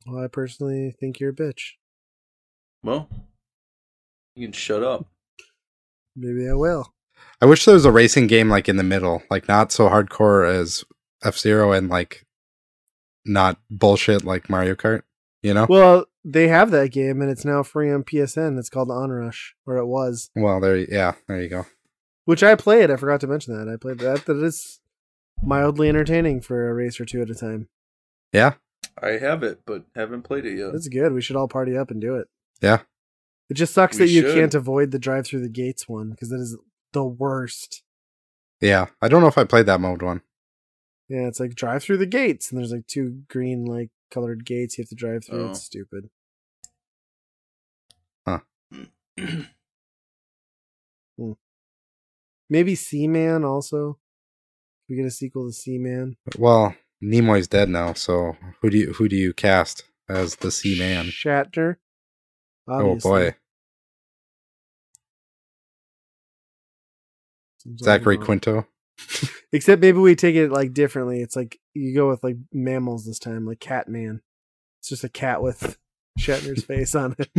Well, I personally think you're a bitch. Well, you can shut up. Maybe I will. I wish there was a racing game like in the middle, like not so hardcore as F-Zero and like not bullshit like Mario Kart, you know? Well, they have that game and it's now free on PSN. It's called Onrush, or it was. Well, there you go. Which I played. I forgot to mention that. I played that. That is mildly entertaining for a race or two at a time. Yeah. I have it, but haven't played it yet. That's good. We should all party up and do it. Yeah. It just sucks We that you should. can't avoid the drive through the gates one, because that is the worst. Yeah. I don't know if I played that mode one. Yeah, it's like drive through the gates, and there's like two green like colored gates you have to drive through. Oh. It's stupid. Huh. Maybe Seaman also. We get a sequel to Seaman. Well, Nimoy's dead now, so who do you cast as the Sea Man? Shatner. Oh Obviously. boy. Seems Zachary like- Quinto. Except maybe we take it like differently. It's like you go with like mammals this time, like Catman. It's just a cat with Shatner's face on it.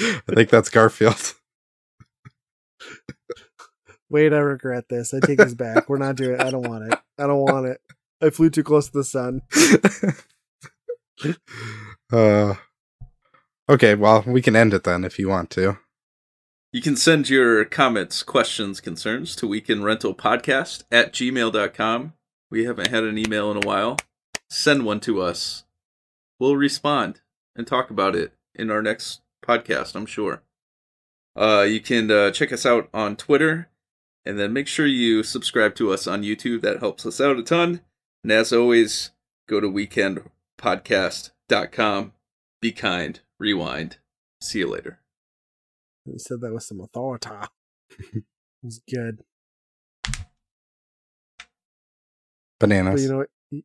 I think that's Garfield. Wait, I regret this. I take this back. We're not doing it. I don't want it. I don't want it. I flew too close to the sun. Okay, well, we can end it then if you want to. You can send your comments, questions, concerns to weekendrentalpodcast@gmail.com. We haven't had an email in a while. Send one to us. We'll respond and talk about it in our next podcast, I'm sure. You can check us out on Twitter, and then make sure you subscribe to us on YouTube. That helps us out a ton. And as always, go to weekendpodcast.com. Be kind. Rewind. See you later. You said that with some authority. It was good. Bananas. But you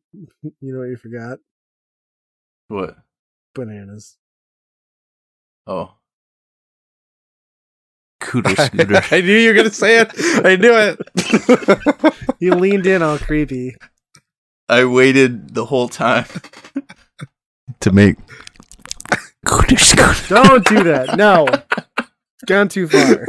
know what you forgot? What? Bananas. Oh. Cooter scooter. I knew you were going to say it. I knew it. You leaned in all creepy. I waited the whole time to make cooter scooter. Don't do that. No. It's gone too far.